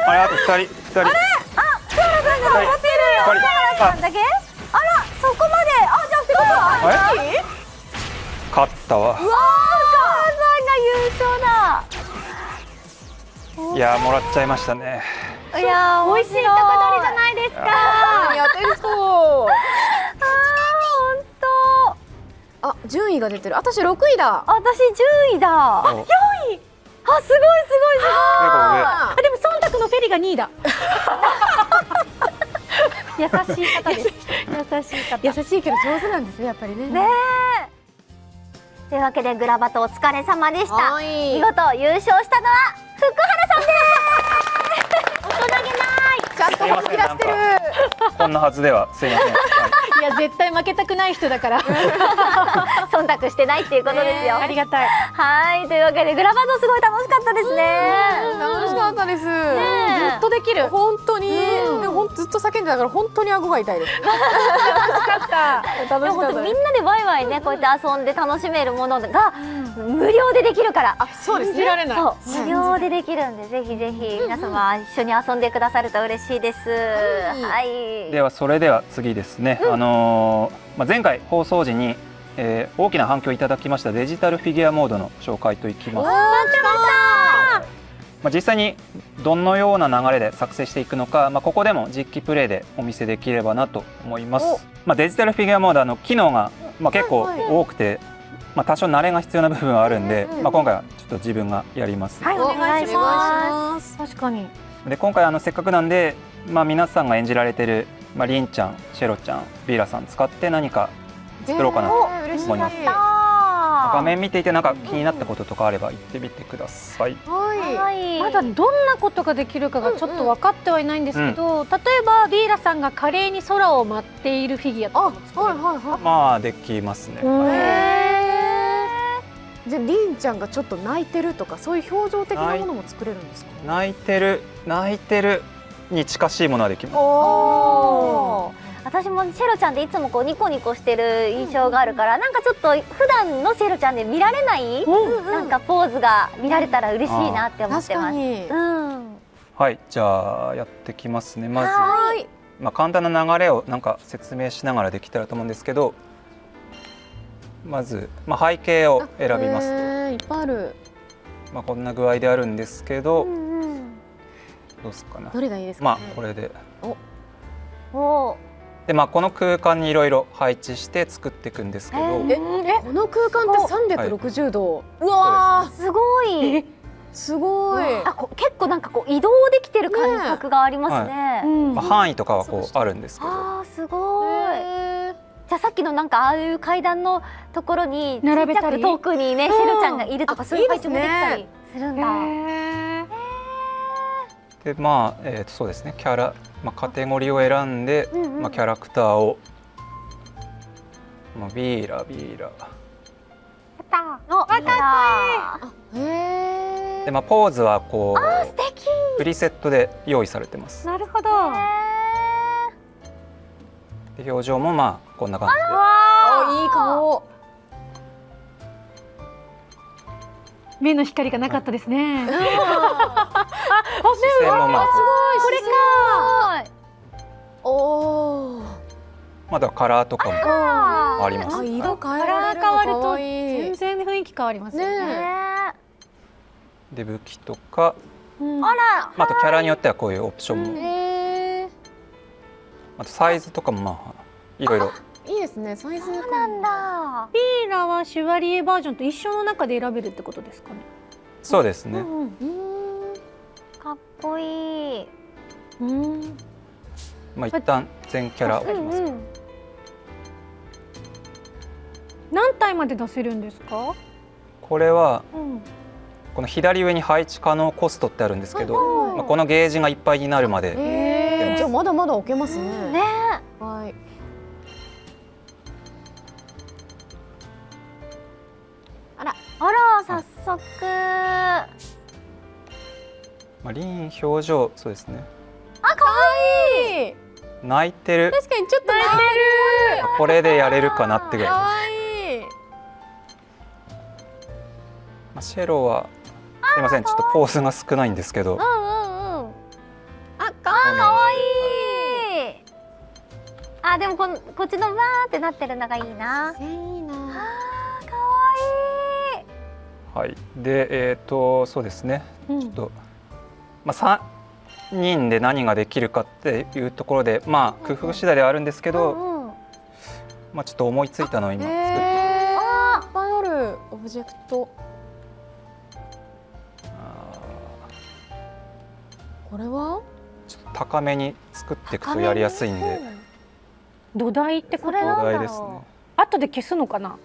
あれあと2人。
あれ、福原さんが残ってるよ。福原さんだけ。あら、そこまで。あ、じゃあ福原さん。
勝ったわ。
うわー、福原さんが優勝だ。
いやーもらっちゃいましたね。
いやー、
美味しいとこ取りじゃないですか。
やってるそう。
本
あ、順位が出てる。私6位だ。
当。私10位だ。
お
4位。あ、すごい。
あでも忖度のフェリが2位だ。
優しい方です。優しい方。
優しいけど上手なんですね、やっぱりね。
ねえ。というわけでグラバトお疲れ様でした。
はい
見事優勝したのは福原さんです。大人げない。
ちゃんと本気出してる。
こんなはずではすいません。はい
いや絶対負けたくない人だから。
忖度してないっていうことですよ。
ありがたい。
はい、というわけでグラバトすごい楽しかったですね。
楽しかったです。ず
え
っとできる。本当に。でもずっと叫んでたから本当に顎が痛いです。楽しかった
でも本当
です。
みんなでワイワイねこうやって遊んで楽しめるものが無料でできるから。
そうです。信じられない。
そう無料でできるんでぜひぜひ皆様一緒に遊んでくださると嬉しいです。はい。
ではそれでは次ですね。前回放送時に大きな反響をいただきましたデジタルフィギュアモードの紹介といきます。実際にどのような流れで作成していくのか、ここでも実機プレイでお見せできればなと思います。デジタルフィギュアモード機能が結構多くて、多少慣れが必要な部分はあるんで、今回はちょっと自分がやります。
はい、お願いします。確かに。
で今回せっかくなんで、皆さんが演じられてる、リンちゃん、シェロちゃん、ビーラさん使って何か作ろうかなと思います。画面見ていてなんか気になったこととかあれば言ってみてください。
まだどんなことができるかがちょっと分かってはいないんですけど、例えばビーラさんが華麗に空を舞っているフィギュアとかも作れるんですか？
できますね。
じゃありんちゃんがちょっと泣いてるとかそういう表情的なものも作れるんですか？
泣いてるに近しいものはできます。
私もシェロちゃんっていつもニコニコしてる印象があるから、なんかちょっと普段のシェロちゃんで見られないなんかポーズが見られたら嬉しいなって思ってます。
はい、じゃあやってきますね。まず簡単な流れをなんか説明しながらできたらと思うんですけど、まず背景を選びますと、
いっぱいある。
こんな具合であるんですけど、どうすかな。
どれがいいですかね。
これで。
で
この空間にいろいろ配置して作っていくんですけど、
この空間って360度。
うわー、すごい。
すごい。
結構なんか移動できてる感覚がありますね。
範囲とかはあるんですけど。
すごい。じゃあさっきのなんかああいう階段のところに
並べたり
遠くにねシェロちゃんがいるとかそういう配置もできたりするんだ。
でそうですね、キャラカテゴリーを選んで、キャラクターをビーラでポーズはプリセットで用意されてます。
なるほど。
で表情もこんな感じで。
いい顔。
目の光がなかったですね。
視線も
これか。
まだカラーとかもあります。
色変え
カラ
られる
ー変わると
の可愛い。
全然雰囲気変わりますよね。
で武器とか、あとキャラによってはこういうオプションも、あとサイズとかもいろいろ。
いいですね、サイズ。
そうなんだ。
ビーラはシュバリエバージョンと一緒の中で選べるってことですかね。
そうですね。
かっこいい。
一旦全キャラ。
何体まで出せるんですか？
これはこの左上に配置可能コストってあるんですけど、このゲージがいっぱいになるまで。
じゃあまだまだ置けますね。はい。
あら早速。
リン表情そうですね。
可愛い。
泣いてる。
確かにちょっと泣いてる。
これでやれるかなってぐらい。
可愛い。
シェロはすいません、ちょっとポーズが少ないんですけど。
可愛い。でもこっちのわーってなってるのがいいな。
いいな。
可愛い。
はい。でそうですね。ちょっと3人で何ができるかっていうところで工夫次第ではあるんですけど、ちょっと思いついたのを今作って。
いっぱいあるオブジェクト。これは
ちょっと高めに作っていくとやりやすいんで。
土台ってこれ
土台ですね。
後で消すのかな。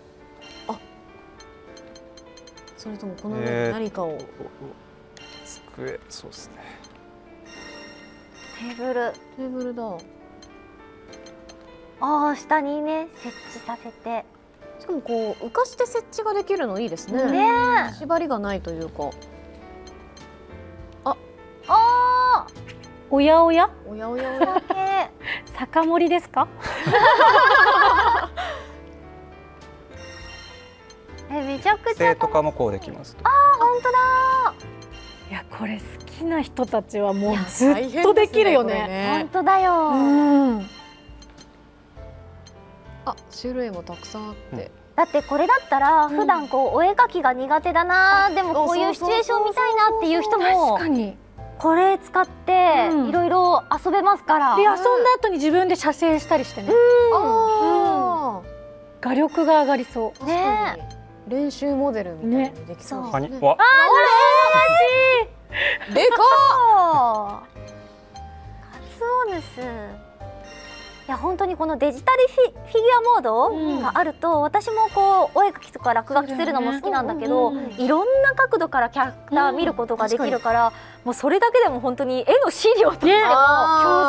それともこの上に何かを。
机、そうですね。
テーブル
だ。
下にね設置させて。
しかも浮かして設置ができるのいいですね。縛りがないというか。
おやおや。
おやおやおや。
酒盛りですか？
めちゃくちゃ。
生とかもこうできますと。
本当だ。
いやこれ好きな人たちはもうずっとできるよね。
本当だよ。
種類もたくさんあって、
だってこれだったら普段こうお絵描きが苦手だな、でもこういうシチュエーション見たいなっていう人も
確かに
これ使っていろいろ遊べますから。
で遊んだ後に自分で写生したりしてね、画力が上がりそう
ね。
練習モデルみたいなのできそうですね。
わ、
でか
カツオヌス。いや本当にこのデジタルフィギュアモードがあると、私もこうお絵描きとか落書きするのも好きなんだけど、いろんな角度からキャラクター見ることができるから、もうそれだけでも本当に絵の資料としても教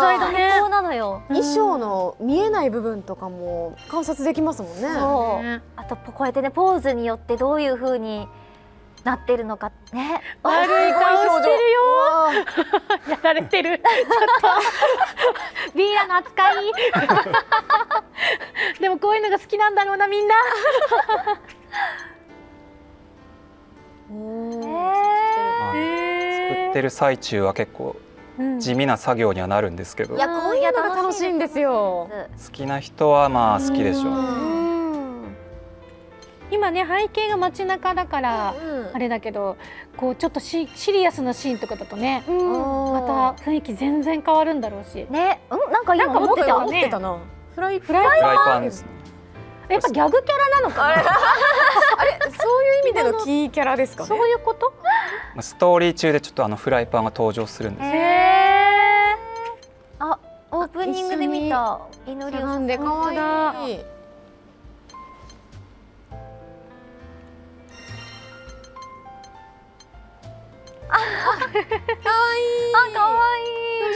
材だね。最高なのよ。
衣装の見えない部分とかも観察できますもんね。
そう。あとこうやってねポーズによってどういう風になってるのかね。
悪い顔してるよ。やられてる。ちょっとビーラの扱い。でもこういうのが好きなんだろうなみんな。
作ってる最中は結構地味な作業にはなるんですけど、
いやこういうのが楽しいんですよ。
好きな人はまあ好きでしょう。
今ね背景が街中だからあれだけど、こうちょっとシリアスなシーンとかだとね、また雰囲気全然変わるんだろうし
ね。なんか今持ってたね。
フライ
パンですね。
やっぱギャグキャラなのかな。
あれそういう意味でのキーキャラですかね。
そういうこと？
ストーリー中でちょっとフライパンが登場するんですよ。
あ、オープニングで見た祈りを
なんで可愛い。
かわいい。あ、かわいい。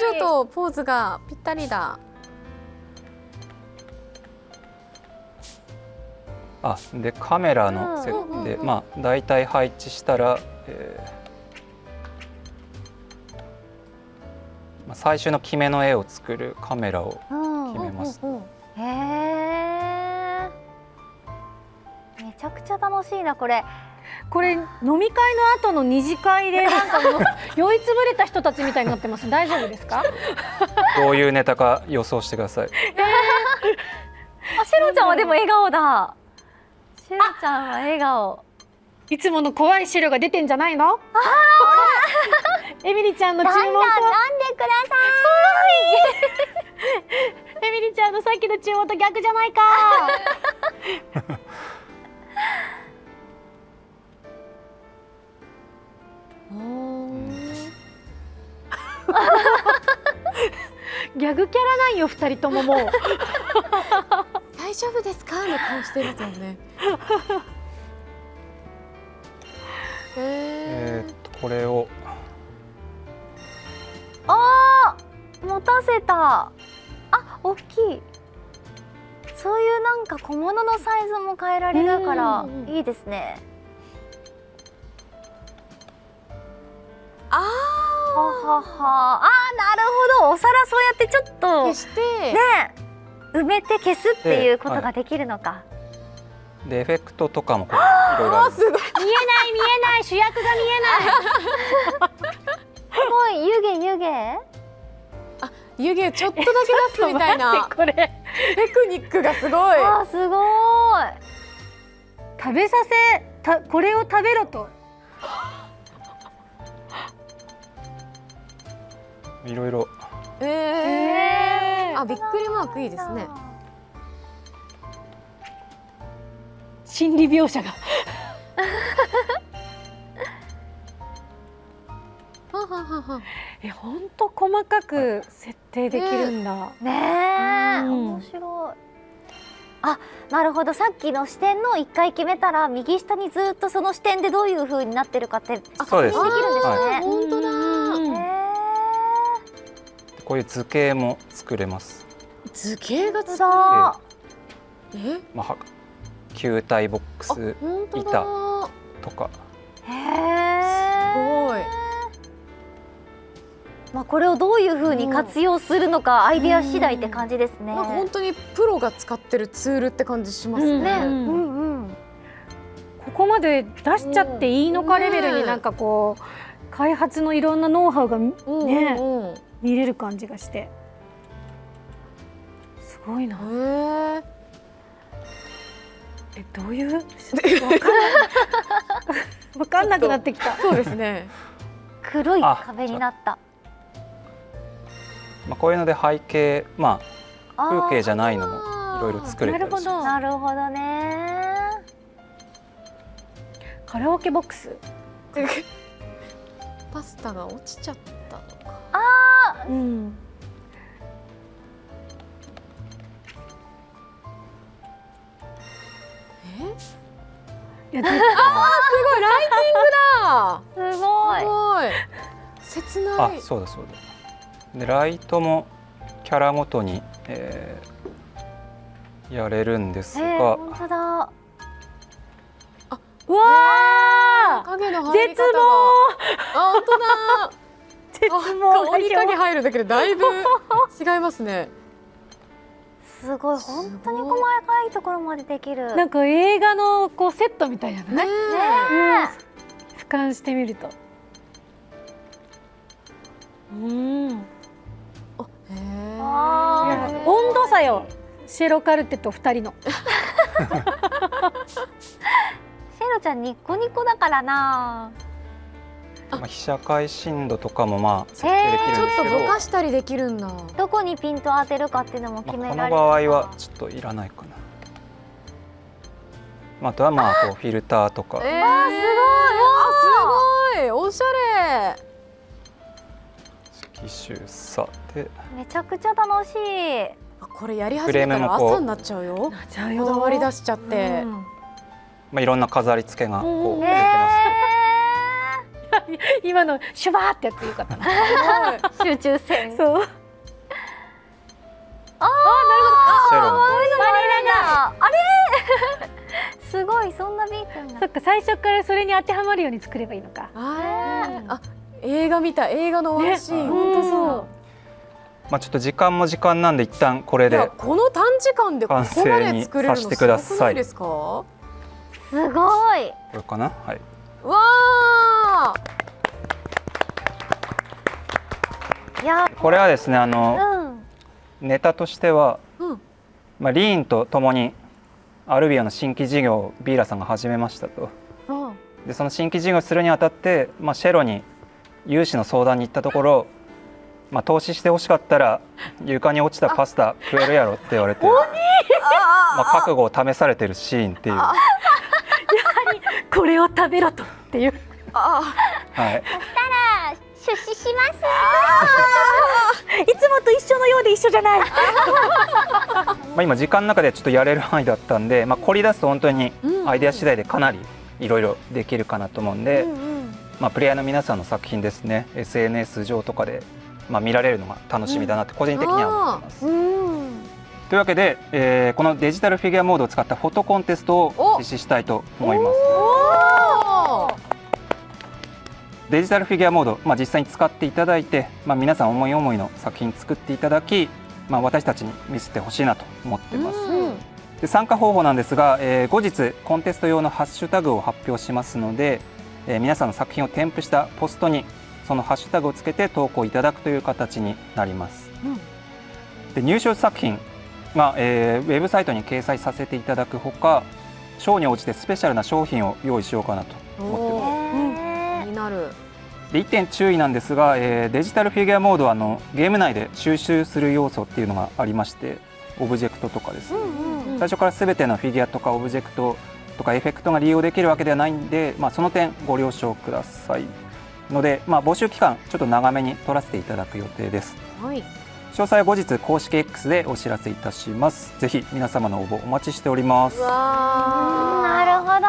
表情とポーズがぴったりだ。
でカメラの設定、まあだいたい配置したら、最初の決めの絵を作るカメラを決めます。
へえ。めちゃくちゃ楽しいなこれ。
これ飲み会の後の二次会でなんかもう酔いつぶれた人たちみたいになってます。大丈夫ですか？
どういうネタか予想してください。
あ、シロちゃんはでも笑顔だ。シロちゃんは笑顔。
いつもの怖いシロが出てんじゃないの？エミリちゃんの注文と。
飲んでくださ
い。エミリちゃんのさっきの注文と逆じゃないか。ギャグキャラなんよ2人とももう。
大丈夫ですかの顔してますもんね。
これを
持たせた。あ、大きい。そういうなんか小物のサイズも変えられるからいいですね。ははは。なるほど。お皿そうやってちょっと
消して
ね、埋めて消すっていうことができるのか。
でエフェクトとかもいろいろある。
すごい。
見えない主役が見えない。
すごい湯気湯気。
湯気ちょっとだけ出すみたいな。
これ
テクニックがすごい。
すごい。
食べさせこれを食べろと。
いろいろ。
びっくりマークいいですね。
心理描写が。本当細かく設定できるんだ。
ねえ、面白い。なるほど。さっきの視点の1回決めたら右下にずっとその視点でどういう風になってるかって確認できるんですね。
本当だ。
こういう図形も作れます。
図形が作れる。
球体ボックス板とか。
すごい。
これをどういう風に活用するのかアイデア次第って感じですね。
本当にプロが使ってるツールって感じしますね。
ここまで出しちゃっていいのかレベルになんかこう開発のいろんなノウハウがね見れる感じがしてすごいな。どういうわかんなくなってきた。
そうですね。
黒い壁になった。
まあ、こういうので背景、まあ、風景じゃないのもいろいろ作れたりします。
なるほどね。
カラオケボックス。
パスタが落ちちゃったのか。
うん。いや、
すごいライティングだ。
すごい。
すごい。切ない。
あ、そうだそうだ。でライトもキャラごとに、やれるんですが、
本当だ。
うわ
影の
ー、
入り方が。
絶望。
あ、本当だ。
絶望。
顔に影入るだけでだいぶ違いますね。
すごい、本当に細かいところまでできる。
なんか映画のこうセットみたいなね。
ね
俯瞰してみると。うん。
へ
あ
え。
温度差よ。シェロカルテと2人の。
シェロちゃんニコニコだからな。
まあ、被写界深度とかもまあ設定できるんですけど、
ちょっとぼかしたりできるんだ。
どこにピントを当てるかっていうのも決められる。
まあ、この場合はちょっといらないかな。まあ、あとはまあこうフィルターとか、
すごい。あ、すごい。おしゃれ。
色種さで
めちゃくちゃ楽しい。
あ、これやり始めたら朝になっちゃうよ。こだわり出しちゃって。
まあ、いろんな飾り付けがこう出てます。
今のシュバーってやつよかったな。
集中線。
そう。
ああ、なるほど。
シェロの
こういうのもあるんだ。あれすごい、そんなビートにな
そっか、最初からそれに当てはまるように作ればいいのか。
あ、映画みたい。映画のワンシーン。
本当そう。
まあ、ちょっと時間も時間なんで一旦これ
いや、
で
この短時間でここまで作れるのすごくないですか？
すごい。
これかな、はい。
わあ。
いや、
これはですね、ネタとしては、まあ、リーンとともにアルビオの新規事業をビーラさんが始めましたと。でその新規事業をするにあたって、まあ、シェロに融資の相談に行ったところ、まあ、投資してほしかったら床に落ちたパスタ食えるやろって言われて、まあ、覚悟を試されてるシーンっていう。
やはりこれを食べろとっていう。
はい。
出資します。
いつもと一緒のようで一緒じゃない。
まあ今時間の中でちょっとやれる範囲だったんで、まあ、凝り出すと本当にアイデア次第でかなりいろいろできるかなと思うんで、まあ、プレイヤーの皆さんの作品ですね、 SNS 上とかで、まあ、見られるのが楽しみだなって個人的には思ってます。というわけで、このデジタルフィギュアモードを使ったフォトコンテストを実施したいと思います。デジタルフィギュアモード、まあ、実際に使っていただいて、まあ、皆さん思い思いの作品作っていただき、まあ、私たちに見せてほしいなと思ってます。で参加方法なんですが、後日コンテスト用のハッシュタグを発表しますので、皆さんの作品を添付したポストにそのハッシュタグをつけて投稿いただくという形になります。で入賞作品が、ウェブサイトに掲載させていただくほか、賞に応じてスペシャルな商品を用意しようかなと思ってます。
気になる。
で1点注意なんですが、デジタルフィギュアモードはゲーム内で収集する要素っていうのがありまして、オブジェクトとかですね、最初から全てのフィギュアとかオブジェクトとかエフェクトが利用できるわけではないんで、まあ、その点ご了承くださいので、まあ、募集期間ちょっと長めに取らせていただく予定です。
はい、
詳細は後日公式 X でお知らせいたします。ぜひ皆様の応募お待ちしております。
なるほど。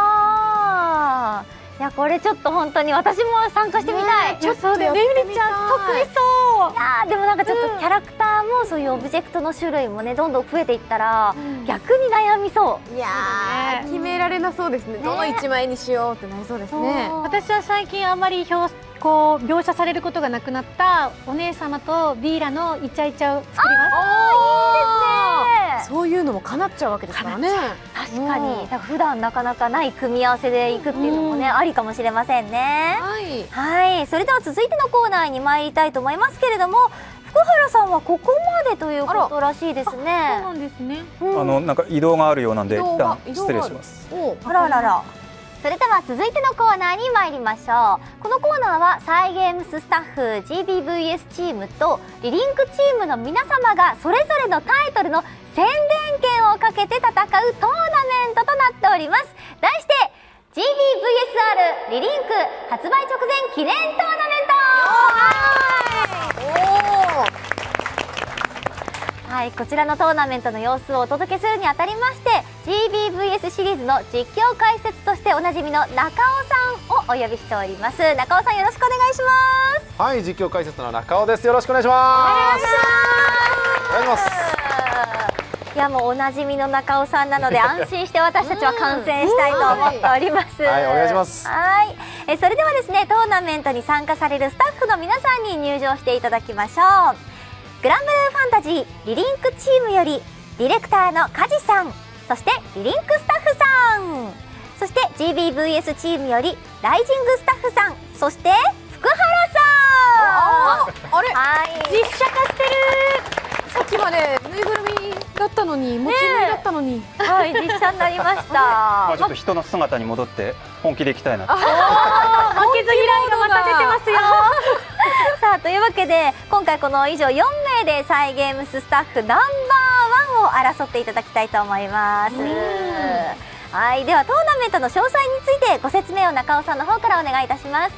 いや、これちょっと本当に私も参加してみたい。
ちょっとね、みりちゃん得意そう。
いやでもなんかちょっとキャラクターもそういうオブジェクトの種類もねどんどん増えていったら、逆に悩みそう。
いやー、決められなそうですね。どの一枚にしようってなりそうですね。
私は最近あんまりこう描写されることがなくなったお姉様とビーラのイチャイチャを作ります。
いいですね。
そういうのも叶っちゃうわけですからね。
確かに、普段なかなかない組み合わせでいくっていうのもね、ありかもしれませんね。はい、それでは続いてのコーナーに参りたいと思いますけれども、福原さんはここまでということらしいですね。
そうなんですね。
なんか移動があるようなんで一
移動が
旦失礼します。
あららら。それでは続いてのコーナーに参りましょう。このコーナーはサイゲームススタッフ GBVS チームとリリンクチームの皆様がそれぞれのタイトルの宣伝権をかけて戦うトーナメントとなっております。題して GBVSR リリンク発売直前記念トーナメント。はい、こちらのトーナメントの様子をお届けするにあたりまして GBVS シリーズの実況解説としておなじみの中尾さんをお呼びしております。中尾さん、よろしくお願いします。
はい、実況解説の中尾です。よろしくお願いします。お願いします。
いや、もうおなじみの中尾さんなので安心して私たちは観戦したいと思っております。
はい、お願いします。
はい、それではですね、トーナメントに参加されるスタッフの皆さんに入場していただきましょう。グランブルーファンタジーリリンクチームよりディレクターの梶さん、そしてリリンクスタッフさん、そして GBVS チームよりライジングスタッフさん、そして福原さん。
あれ、
はい、
実写化してる。さっきまでぬいぐるみだったのに、もちぬいだったのに、
はい、実写になりました。
まあちょっと人の姿に戻って本気でいきたいなと。
負けず嫌いがまた出てますよ。
さあ、というわけで今回この以上4名でサイゲームススタッフナンバー1を争っていただきたいと思います。はい、ではトーナメントの詳細についてご説明を中尾さんの方からお願いいたします。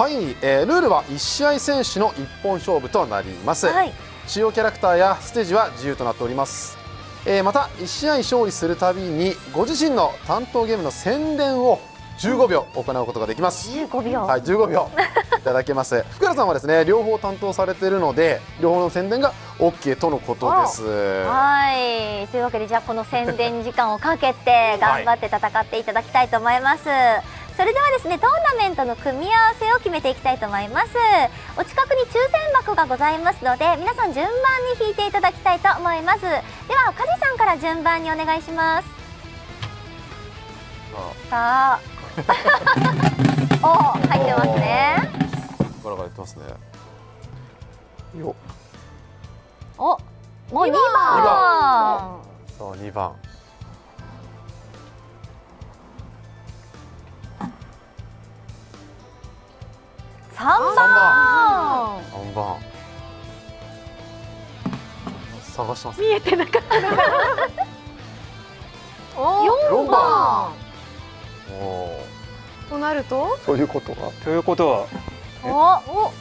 はい、ルールは1試合選手の1本勝負となります。
はい、
主要キャラクターやステージは自由となっております。また1試合勝利するたびにご自身の担当ゲームの宣伝を15秒行うことができます。
15秒。
はい、15秒いただけます。福原さんはですね、両方担当されているので両方の宣伝が OK とのことです。
はい、というわけでじゃあこの宣伝時間をかけて頑張って戦っていただきたいと思います。それではですね、トーナメントの組み合わせを決めていきたいと思います。お近くに抽選箱がございますので皆さん順番に引いていただきたいと思います。では梶さんから順番にお願いします。さあお、入ってますね。
ガラガラ言ってますね。よ。
お、もう2番。
さあ2番。
3番。
3番。探してます。
見えてなかった。
4番。
となると、
ということは
お、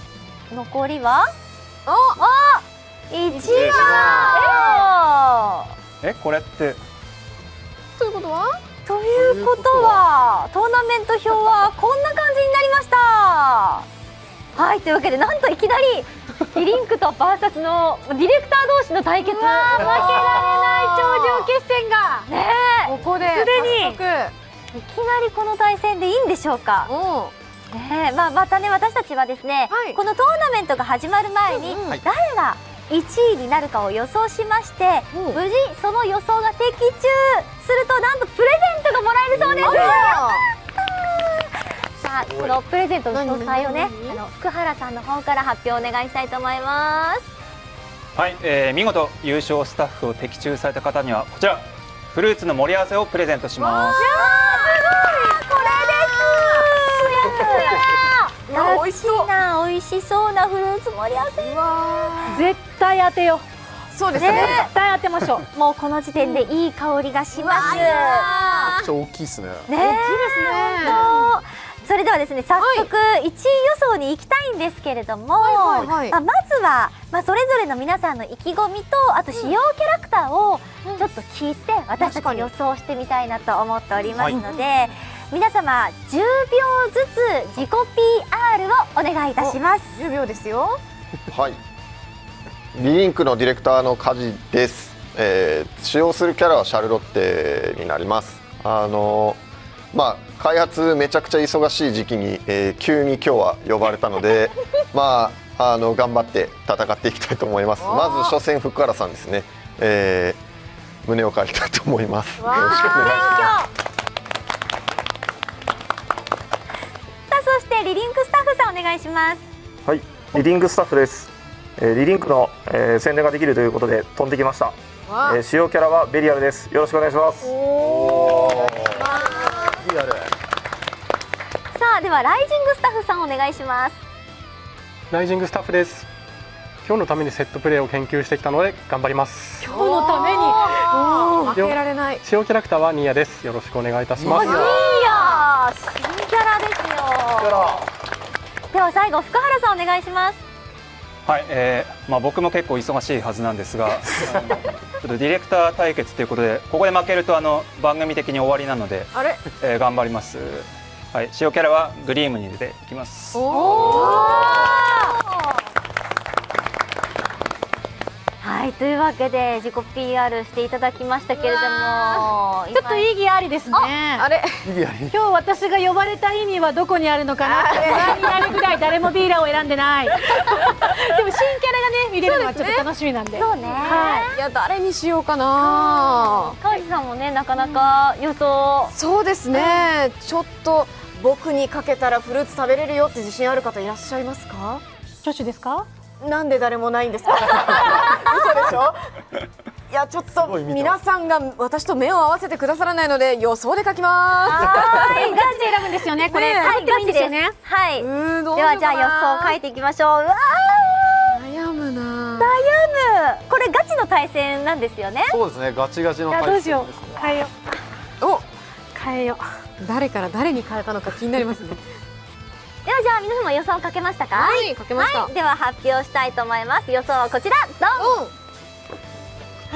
残りは1番。
これって
ということは
トーナメント表はこんな感じになりました。はい、というわけでなんといきなりリリンクと VS のディレクター同士の対決。負けられない頂上決戦がねえ、
ここです
でに
早速
いきなりこの対戦でいいんでしょうか。ねえ、またね、私たちはですね、
はい、
このトーナメントが始まる前に誰が1位になるかを予想しまして、無事その予想が的中するとなんとプレゼントがもらえるそうです。さあ、そのプレゼントの詳細をね、福原さんの方から発表お願いしたいと思います。
はい、見事優勝スタッフを的中された方にはこちらフルーツの盛り合わせをプレゼントします。
美味しそうな、美味しそうなフルーツ盛り合わせ。
絶対当てよう。
そうですね。
絶対当てましょう。
もうこの時点でいい香りがします。
めちゃくちゃ大きいですね。
ねえ、それではですね、早速1位予想に行きたいんですけれども、まずは、それぞれの皆さんの意気込みと、あと主要キャラクターをちょっと聞いて、私たち予想してみたいなと思っておりますので、皆様10秒ずつ自己 PR をお願いいたします。
10秒ですよ。
はい、リリンクのディレクターの梶です。使用するキャラはシャルロッテになります。開発めちゃくちゃ忙しい時期に、急に今日は呼ばれたので頑張って戦っていきたいと思います。まず初戦福原さんですね、胸を借りたいと思います。よろしくお願いします。
さあ、そしてリリンクスタッフさんお願いします。
はい、リリングスタッフです。リリンクの、宣伝ができるということで飛んできました。主要キャラはベリアルです。よろしくお願いします。
リアル。
さあではライジングスタッフさんお願いします。
ライジングスタッフです。今日のためにセットプレーを研究してきたので頑張ります。
今日のために負けられない。
使用キャラクターはニーヤです。よろしくお願いいたします。
ニーヤ新キャラですよ。では最後福原さんお願いします。
はい、僕も結構忙しいはずなんですがちょっとディレクター対決ということでここで負けると番組的に終わりなので、頑張ります。はい、使用キャラはグリームにでいきます。
はい、というわけで自己 PR していただきましたけれども、
ちょっと意義ありですね。
あれ
今日私が呼ばれた意味はどこにあるのかなって不安になるぐらい誰もビーラーを選んでない。でも新キャラがね見れるのはちょっと楽しみなんで。
そうね。
いや誰にしようかな。
川地さんもねなかなか予想。
そうですね。ちょっと僕にかけたらフルーツ食べれるよって自信ある方いらっしゃいますか？
女子ですか？
なんで誰もないんですか？嘘でしょ？いやちょっと皆さんが私と目を合わせてくださらないので予想で書きます。
はい、ガチで選ぶんですよね。これ
はい、
いいんですよね。
はい。ではじゃあ予想書いていきましょう。うわ
悩むな。
悩む。これガチの対戦なんですよね。
そうですね。ガチガチの対戦
どうしよう。変えよう。変えよう。
誰から誰に変えたのか気になりますね。
ではじゃあ皆様予想書けましたか？
はい、書けました。
はい、では発表したいと思います。予想はこちら。ドン。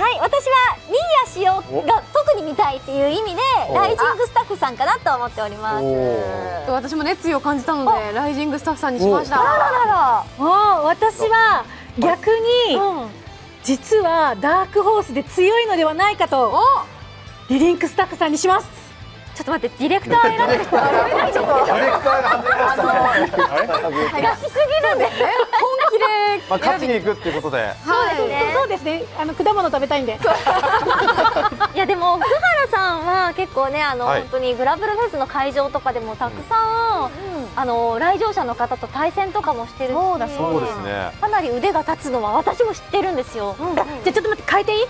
はい、私はニーヤ使用が特に見たいっていう意味でライジングスタッフさんかなと思っております。
私も熱意を感じたのでライジングスタッフさんにしました。
私は逆に実はダークホースで強いのではないかとリリンクスタッフさんにします。
ちょっと待って、ディレクター選んでる人はないですけど、
ディレクターが外れましたね。
ガチすぎるんですね。
本気で
勝ちに行くっていうことで。
そうですね。果物食べたいんで。
いやでも福原さんは結構ね本当にグラブルフェスの会場とかでもたくさん来場者の方と対戦とかもしてるし、
そうですね。
かなり腕が立つのは私も知ってるんですよ。
じゃあちょっと待って、変えていい？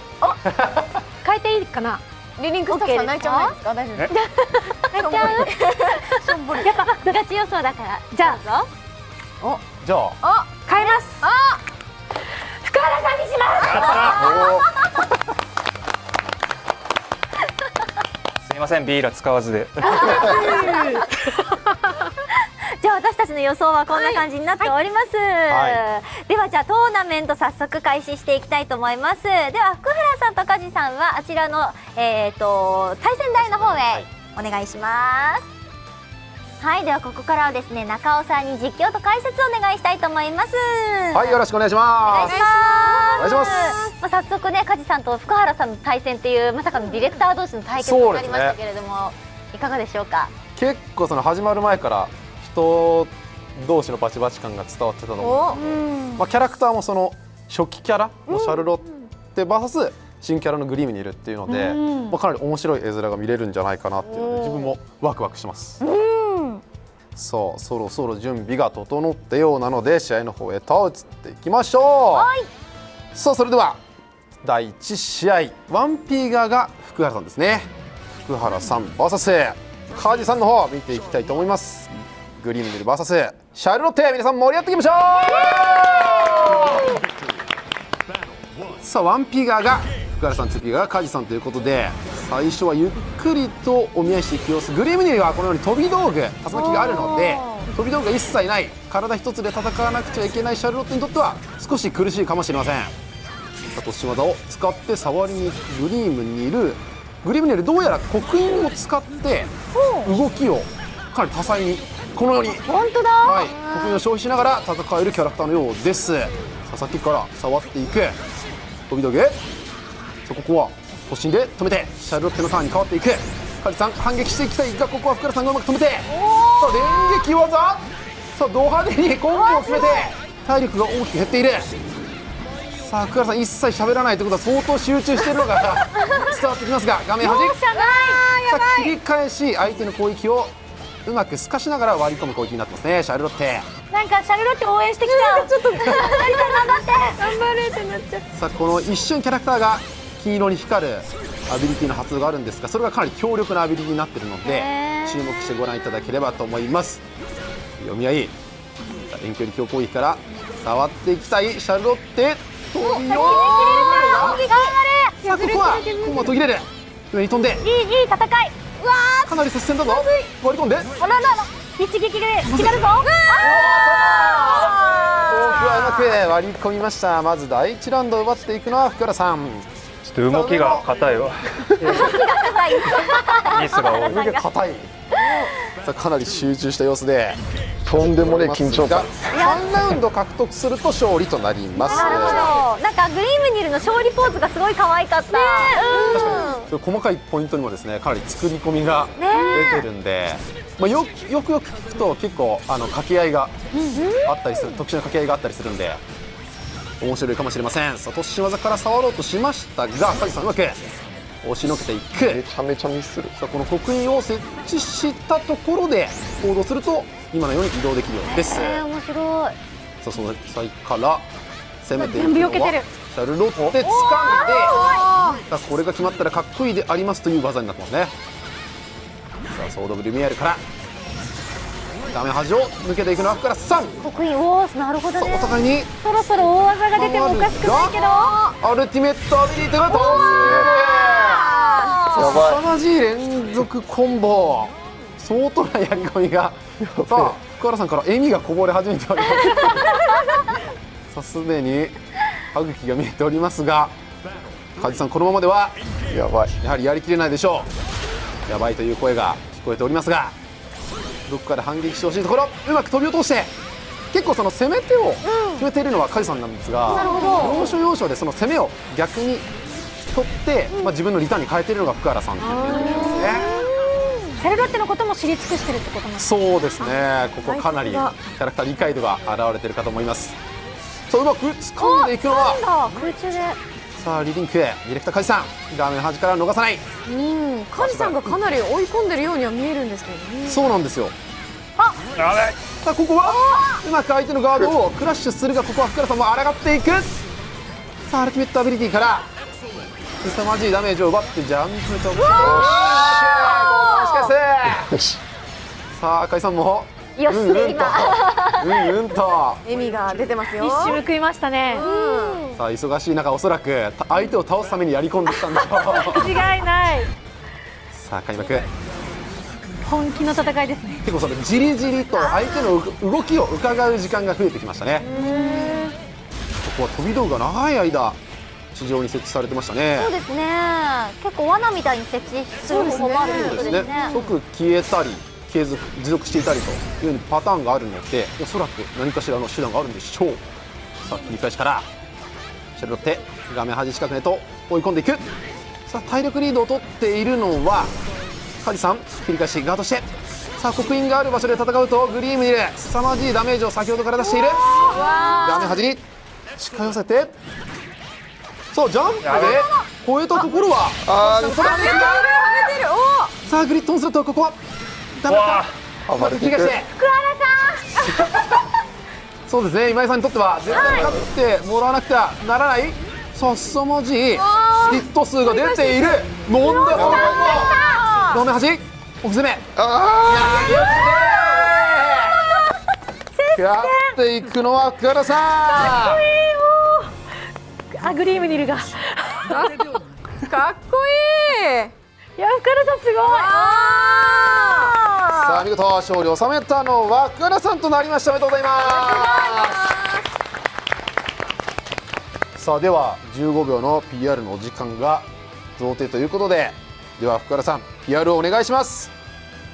変えていいかな？
リリンクスタッフさん泣いちゃわないですか？大丈夫です。
泣いちゃう。やっぱガチ予想だから。
じゃあ変えます。福原さんにします。
すみません、ビーラ使わずで。
じゃあ私たちの予想はこんな感じになっております。ではじゃあトーナメント早速開始していきたいと思います。では福原さんと梶さんはあちらの対戦台の方へお願いします。はい、ではここからはですね中尾さんに実況と解説をお願いしたいと思います。
はい、よろしくお願いします。
お願いします。早速ね梶さんと福原さんの対戦っていうまさかのディレクター同士の対決になりましたけれども、いかがでしょうか？
結構始まる前から人同士のバチバチ感が伝わってたのも、キャラクターも初期キャラのシャルロッテ VS 新キャラのグリームにいるっていうので、かなり面白い絵面が見れるんじゃないかなっていうので自分もワクワクします。さあそろそろ準備が整ったようなので試合の方へと移っていきましょう。さあそれでは第1試合1P 側が福原さんですね。福原さん VS 梶さんの方見ていきたいと思います。グリーンミル VS シャルロッテ、皆さん盛り上がっていきましょう。さあ 1P 側が福原さん、2P 側が梶さんということで、最初はゆっくりとお見合いしていく様子。グリーンミルはこのように飛び道具竜巻があるので飛び道具が一切ない体一つで戦わなくちゃいけないシャルロッテにとっては少し苦しいかもしれません。突進技を使って触りに行くグリームにいるグリームにいるどうやら刻印を使って動きをかなり多彩にこのように
本当だ、
刻印を消費しながら戦えるキャラクターのようです。さあさっきから触っていく飛び道具、さあここは突進で止めてシャルロッテのターンに変わっていく。梶さん反撃していきたいがここは福原さんがうまく止めて、さあ電撃技、さあド派手にコンボを決めて体力が大きく減っている。さあ福原さん一切喋らないということは相当集中しているのが伝わってきますが、画面端さあ切り返し相手の攻撃をうまく透かしながら割り込む攻撃になってますね、シャルロッテ。
なんかシャルロッテ応援してきた。ちょっと頑張れってなっちゃう。
さあこの一瞬キャラクターが金色に光るアビリティの発動があるんですが、それがかなり強力なアビリティになっているので注目してご覧いただければと思います。読み合い、遠距離強攻撃から触っていきたいシャルロッテ。飛びよさあここはコンマ途切れる。上に飛んで
いい戦い。うわ
かなり接戦だぞ。割り込んで
あらら一撃で決まるぞ。
多くはうまく割り込みました。まず第1ラウンドを奪っていくのは福原さん。
ちょっと動きが硬いわ。ミスが多い。
動きが硬い。さあかなり集中した様子で
とんでもね緊張感。
3ラウンド獲得すると勝利となります。
なるほど。なんかグリームニルの勝利ポーズがすごい可愛かった。
細かいポイントにもですね、かなり作り込みが出てるんで、まあ、よく聞くと結構掛け合いがあったりする、特殊な掛け合いがあったりするんで面白いかもしれません。さあ突進技から触ろうとしましたが、カジさんうまく押しのけていく。
めちゃめちゃミスする。
さあこの刻印を設置したところで行動すると今のように移動できるようです。
面白い。
さあその際から攻めていく
全部
のは
避けてる。
シャルロッテ掴んで、さあこれが決まったらかっこいいでありますという技になってますね。さあソード・オブ・ルミエールから画面端を抜けていくのは福原さん。
得意。おー、なるほどね。
お互いに
そろそろ大技が出てもおかしくないけど。
アルティメットアビリティが突入。凄まじい連続コンボ、相当なやり込みが。さあ福原さんから笑みがこぼれ始めておりますさあすでに歯茎が見えておりますが、梶さんこのままでは
やばい、
やはりやりきれないでしょう。やばいという声が聞こえておりますが、どこかで反撃してほしいところ。うまく飛び落として、結構その攻め手を決めているのは梶さんなんですが、要所要所でその攻めを逆に取って、自分のリターンに変えているのが福原さんっていうことですね。
シャルロッテのことも知り尽くしてるってことなんです
か。そうですね、ここかなりキャラクター理解度が現れているかと思います。さあうまく掴んでいくのは
空中で。
さあリリンク、ディレクター梶さん、画面端から逃さない。
梶さんがかなり追い込んでるようには見えるんですけどね。
そうなんですよ。
やばい。
さあここはうまく相手のガードをクラッシュするが、ここは福原さんも抗っていく。さあアルティメットアビリティから凄まじいダメージを奪ってジャンプとさあ梶さんも
よしで今
笑みが出てますよ。
一瞬報いましたね。
さあ忙しい中、おそらく相手を倒すためにやり込んできたんでしょう
間違いない。
さあ開幕、
本気の戦いですね。
結構それじりじりと相手の動きを伺う時間が増えてきましたね。ここは飛び道具が長い間地上に設置されてましたね。
そうですね。結構罠みたいに設置する方法もあるということですね。
即消えたり持続していたりというようにパターンがあるので、おそらく何かしらの手段があるんでしょう。さあ切り返しからシャルロッテ、画面端近くへと追い込んでいく。さあ体力リードを取っているのは梶さん。切り返しガードして、さあ刻印がある場所で戦うとグリームにいる凄まじいダメージを先ほどから出している。画面端に近寄せて、さあジャンプで越えたところはさあグリッドオンすると、ここはダメだ。切り返して
福原さん
そうですね、今井さんにとっては絶対勝ってもらわなくてはならない。さあ凄まじいヒット数が出ている。飲んだ画面端奥攻め、やっていくのは福原さん。
かっこいい。もうグリームニルが
かっこいい。
いや福原さんすごい。
さあ見事勝利を収めたのは福原さんとなりました。おめでとうございます。さあでは15秒の PR のお時間が贈呈ということで、では福原さん PR をお願いします。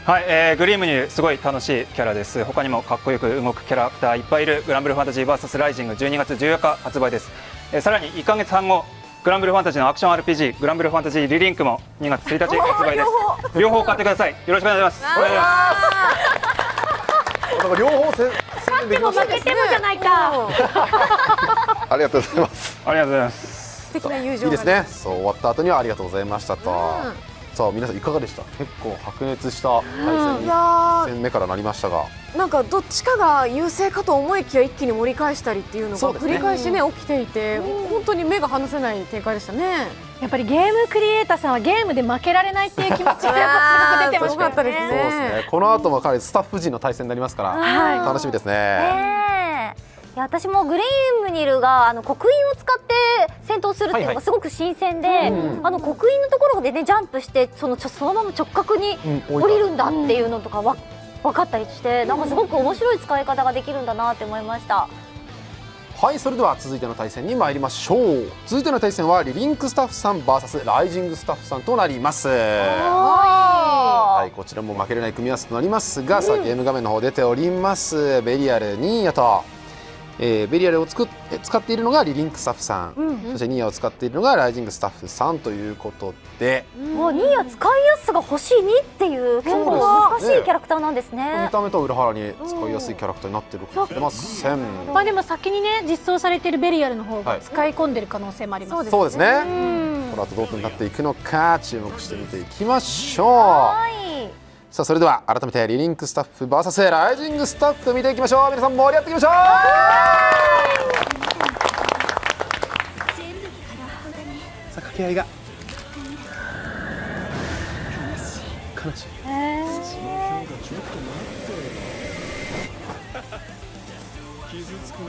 はい、グリームにすごい楽しいキャラです。他にもかっこよく動くキャラクターいっぱいいるグランブルファンタジー VS ライジング12月14日発売です。さらに1ヶ月半後、グランブルファンタジーのアクション RPG グランブルファンタジーリリンクも2月1日発売です。両方買ってください。よろしくお願いします。
両方
勝っても負けてもじゃないか。
ありがとうございます。
ありがとうございます。
素敵な友情
いいですね。そう終わった後にはありがとうございましたと。さあ皆さんいかがでした？結構白熱した対戦に
いや
1戦目からなりましたが、
なんかどっちかが優勢かと思いきや一気に盛り返したりっていうのが
そうですね
繰り返しね起きていて、本当に目が離せない展開でしたね。
やっぱりゲームクリエイターさんはゲームで負けられないっていう気持ちがすごく出てましたよね。
そうですね。この後もかなりスタッフ陣の対戦になりますから、
はい
楽しみですね。
いや私もグレイムニルが刻印を使って戦闘するっていうのがすごく新鮮で、刻印のところでねジャンプしてそのまま直角に降りるんだっていうのとか分かったりして、なんかすごく面白い使い方ができるんだなって思いました。
はい、それでは続いての対戦に参りましょう。続いての対戦はリリンクスタッフさん VS ライジングスタッフさんとなります。はい、こちらも負けれない組み合わせとなりますが、さあゲーム画面の方出ておりますベリアルニーヤと、ベリアルを使っているのがリリンクスタッフさん、そしてニーヤを使っているのがライジングスタッフさんということで、
もうニーヤ使いやすさが欲しいにっていう結構難しいキャラクターなんですね。
見た目とは裏腹に使いやすいキャラクターになっているかもしれません。
まあでも先にね実装されているベリアルの方が使い込んでる可能性もあります。
そうですね。この後どうなっていくのか注目して見ていきましょう。さあそれでは改めてリリンクスタッフ VS ライジングスタッフ見ていきましょう。皆さん盛り上がっていきましょう。さあ掛け合いが悲しい。
その評価ちょっと待って傷つくな。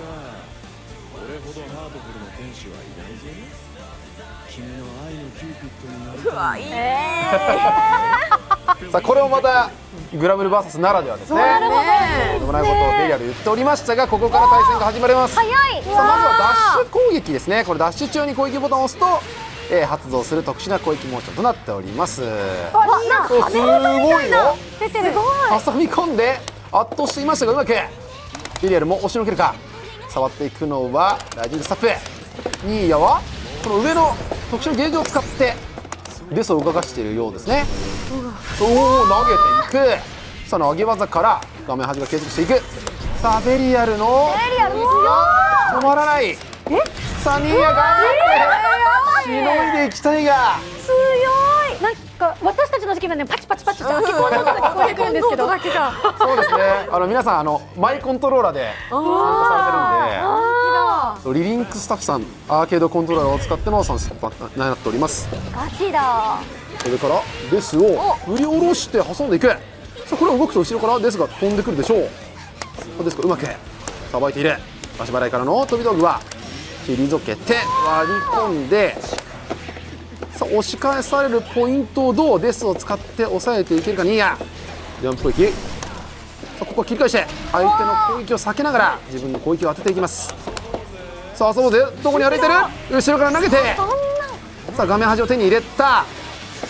俺ほどハードフルな天使はいないぜ。君の愛のキューピッドになるかも。
さあこれもまたグラブル VS ならではですね。とんでもないことをベリアル言っておりましたが、ここから対戦が始まります。
早い。
さあまずはダッシュ攻撃ですね。これダッシュ中に攻撃ボタンを押すと、発動する特殊な攻撃モーションとなっております。すごいよ。挟み込んで圧倒していましたが、うまくベリアルも押しのけるか。触っていくのはライジングスタッフ。ニーヤはこの上の特殊なゲージを使ってデスを動かしているようですね。おお、投げていく。さあ投げ技から画面端が継続していく。さあベリアルの止まらない。さあニーヤ頑張ってしのいでいきたいが、
強い。なんか私たちの時期はねパチパチパチって開け込んだ音が聞こえてくるんですけど、
そうですね。皆さんマイコントローラーで参加されてるんで。リリンクスタッフさんアーケードコントローラーを使っての参戦となっております。
ガチだ。
それからデスを振り下ろして挟んでいく。さあこれは動くと後ろからデスが飛んでくるでしょう。デスがうまくさばいている。足払いからの飛び道具は退けて割り込んで、さあ押し返されるポイントをどうデスを使って抑えていけるかニーヤ。ジャンプ攻撃。さあここは切り返して相手の攻撃を避けながら自分の攻撃を当てていきます。さあそうでどこに歩いてる。後ろから投げて、さあ画面端を手に入れた。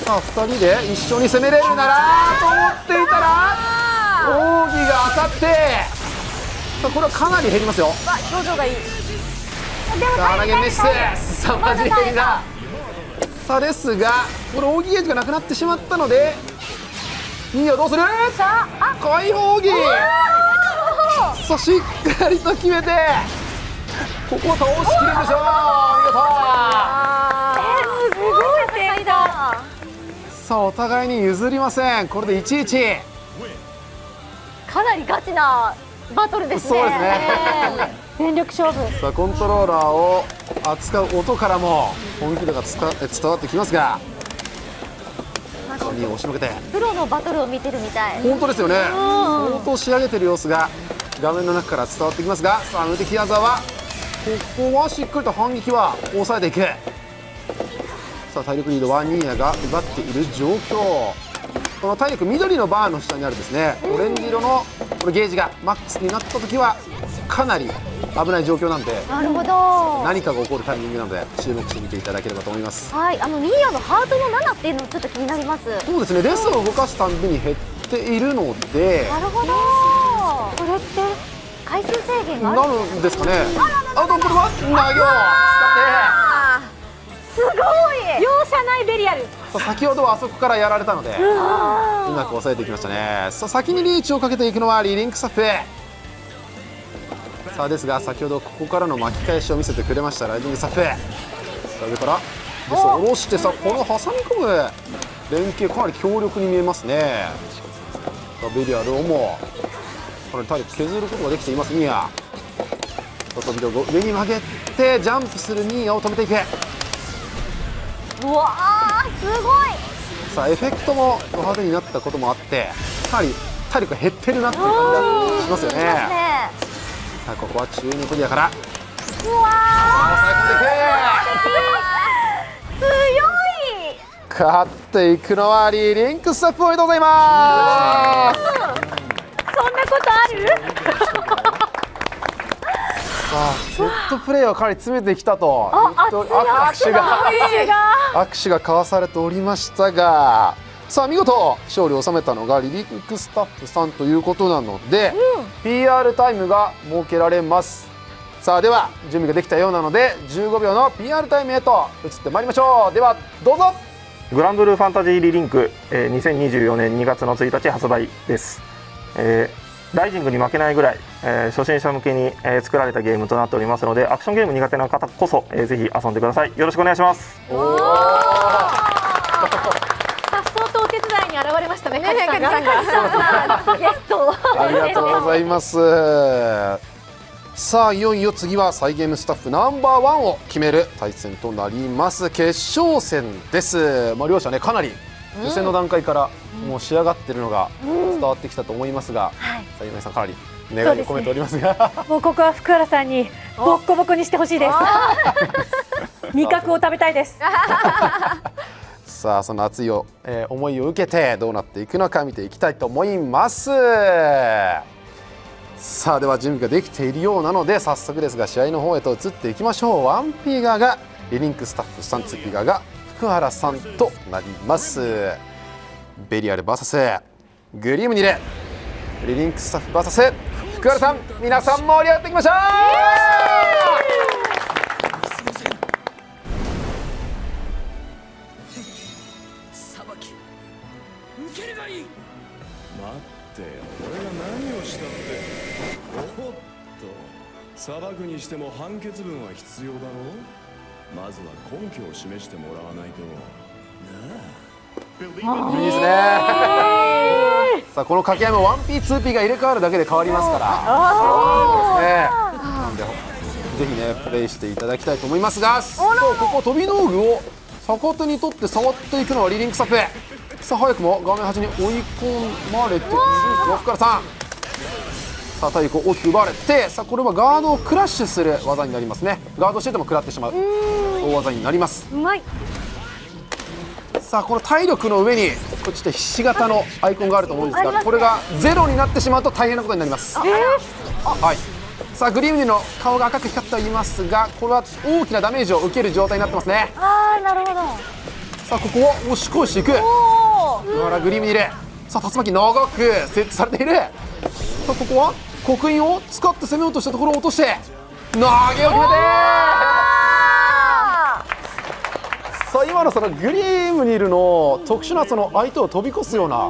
さあ2人で一緒に攻めれるならと思っていたら奥義が当たって、さあこれはかなり減りますよ。
表情がいい。
さあ投げメッス。さあマジ減りだ。さあですがこれ奥義ゲージがなくなってしまったのでニーヤどうする。解放奥義。さあしっかりと決めてここを倒しきるでしょう。見事。
すごい戦いだ。
さあお互いに譲りません。これで1-1。
かなりガチなバトルですね。
そうですね。
全力勝負。
さあコントローラーを扱う音からも本気度が伝わってきますが、押しのけて
プロのバトルを見てるみたい。
本当ですよね。相当仕上げてる様子が画面の中から伝わってきますが、さあ無敵技はここはしっかりと反撃は抑えていく。さあ体力リードはニーヤが奪っている状況。この体力緑のバーの下にあるですねオレンジ色のこのゲージがマックスになった時はかなり危ない状況なんで、
なるほど。
何かが起こるタイミングなので注目してみていただければと思います。
はい、ニーヤのハートの7っていうのちょっと気になります。
そうですね。デスを動かすたんびに減っているので、
なるほど。これって回数制限がある
んですかね。あとこれは投げを
使ってすごい
容赦ないベリアル。
さあ先ほどはあそこからやられたのでうまく抑えていきましたね。さあ先にリーチをかけていくのはリリンクスタッフ。さあですが先ほどここからの巻き返しを見せてくれましたライジングスタッフ。さあ上からデスを下ろして、さあこの挟み込む連携かなり強力に見えますね。さあベリアルをもかなり体力削ることができていますニーヤ。飛び道具を上に曲げてジャンプするニーヤを止めていく。
うわーすごい。
さあエフェクトもド派手になったこともあってかなり体力が減ってるなっていう感じがしますよね。さあここは中二クリアから
うわ
ー
強い。
勝っていくのはリリンクスタッフ。おめでとうございます。
そんなことある？
さあセットプレーはかなり詰めてきたと握手が交わされておりましたが、さあ見事勝利を収めたのがリリンクスタッフさんということなので、PR タイムが設けられます。さあでは準備ができたようなので15秒の PR タイムへと移ってまいりましょう。ではどうぞ。
グランブルーファンタジーリリンク、2024年2月の1日発売です。ライジングに負けないぐらい、初心者向けに、作られたゲームとなっておりますので、アクションゲーム苦手な方こそ、ぜひ遊んでください。よろしくお願いします。
さっそうとお手伝いに現れましたね。カジさんが
ゲスト
ありがとうございます。さあいよいよ次はサイゲームスタッフナンバー1を決める対戦となります。決勝戦です。両者ねかなり予選の段階からもう仕上がってるのが伝わってきたと思いますが、さあ今井さんかなり願いを込めておりますが、
もうここは福原さんにボッコボコにしてほしいです。味覚を食べたいです。
さあその熱い思いを受けてどうなっていくのか見ていきたいと思います。さあでは準備ができているようなので早速ですが試合の方へと移っていきましょう。1P 側がリリンクスタッフさん、2P 側が福原さんとなります。ベリアル VS グリムニル、リリンクスタッフ VS 福原さん、皆さん盛り上がっていきましょう。
さばき受けるがいい。
待ってよ、俺が何をしたって。おっと、裁くにしても判決文は必要だろう。まずは根拠を示してもらわないとなあ。
いいですね。さあこの掛け合いも 1P、2P が入れ替わるだけで変わりますから、なんでぜひねプレイしていただきたいと思いますが、そうここ飛び道具を逆手に取って触っていくのはリリンクスタッフ。さあ早くも画面端に追い込まれている福原さん。さあ体力を大きく奪われて、さあこれはガードをクラッシュする技になりますね。ガードしてても食らってしまう大技になります。
うまい。
さあこの体力の上にこっちでひし形のアイコンがあると思うんですが、これがゼロになってしまうと大変なことになります。はい。さあグリムニの顔が赤く光ってはいますが、これは大きなダメージを受ける状態になってますね。
あーなるほど。
さあここを押し越していく。だからグリムニル、さあ竜巻長く設置されている。さあここは刻印を使って攻めようとしたところを落として投げを決めて、さあ今のそのグリムニルの特殊なその相手を飛び越すような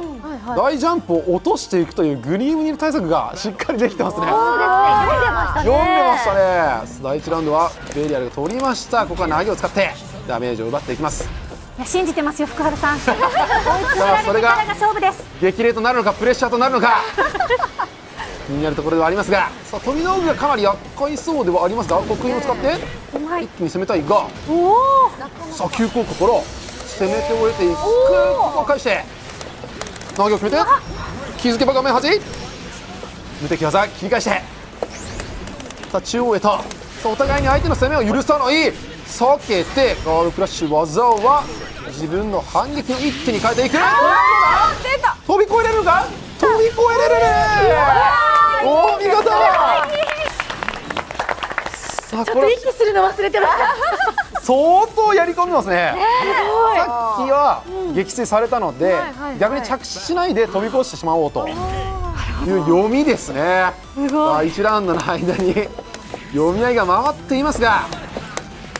大ジャンプを落としていくというグリムニル対策がしっかりできてますね。
そうですね、読んでましたね。
読んでましたね。第1ラウンドはベリアルが取りました。ここは投げを使ってダメージを奪っていきます。
いや信じてますよ福原さん。追い詰め
さあそれが
られてからが勝負です。
激励となるのかプレッシャーとなるのか気になるところではありますが、さあ飛び道具がかなり厄介そうではありますが、刻印を使って一気に攻めたいが、さあ急降下から攻めて終えていく。ここを返して投げを決めて、気づけば画面端無敵技切り返して、さあ中央へと、さあお互いに相手の攻めを許さない避けてガードクラッシュ技は自分の反撃の一手に変えていく。飛び越えれるのか、飛び越えれるね。お見事。さあ
ちょっと息するの忘れてました。
相当やり込みますね。さっきは撃墜されたので逆に着地しないで飛び越してしまおうという読みですね。
すごい。
1ラウンドの間に読み合いが回っていますが、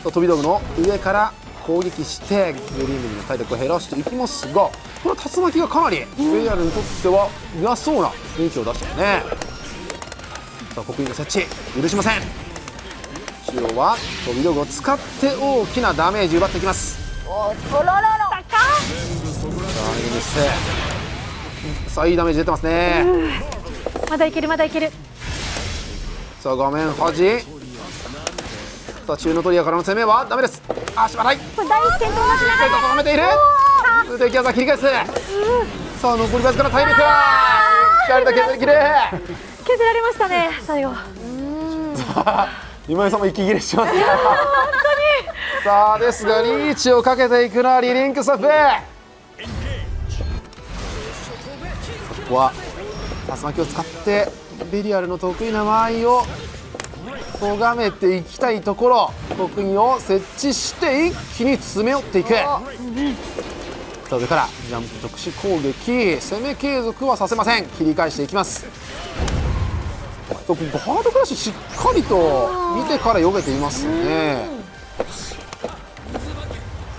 飛び道具の上から攻撃してグリーンの体力を減らしていきますが、この竜巻がかなりベリアルにとっては嫌そうな雰囲気を出してますね。さあ刻印の設置許しません。中央は飛び道具を使って大きなダメージ奪っていきます。
おららら。
ささあいいダメージ出てますね。
まだいけるまだいける。
さあ画面端。さあチューノトリアからの攻めはダメです。足払い。
これ第一戦と同じ
しっかりと止めている。敵技切り返す。さあ残りわずかな体力。しっかりと削り切る。
削られましたね最後。
さあ今井さんも息切れしますね。さあですがリーチをかけていくのはリリンクスタッフ。ここは竜巻を使ってベリアルの得意な間合いを咎めていきたいところ。得意を設置して一気に詰め寄っていく。さあ上からジャンプ特殊攻撃、攻め継続はさせません。切り返していきます。バードクラッシュしっかりと見てから避けていますよね。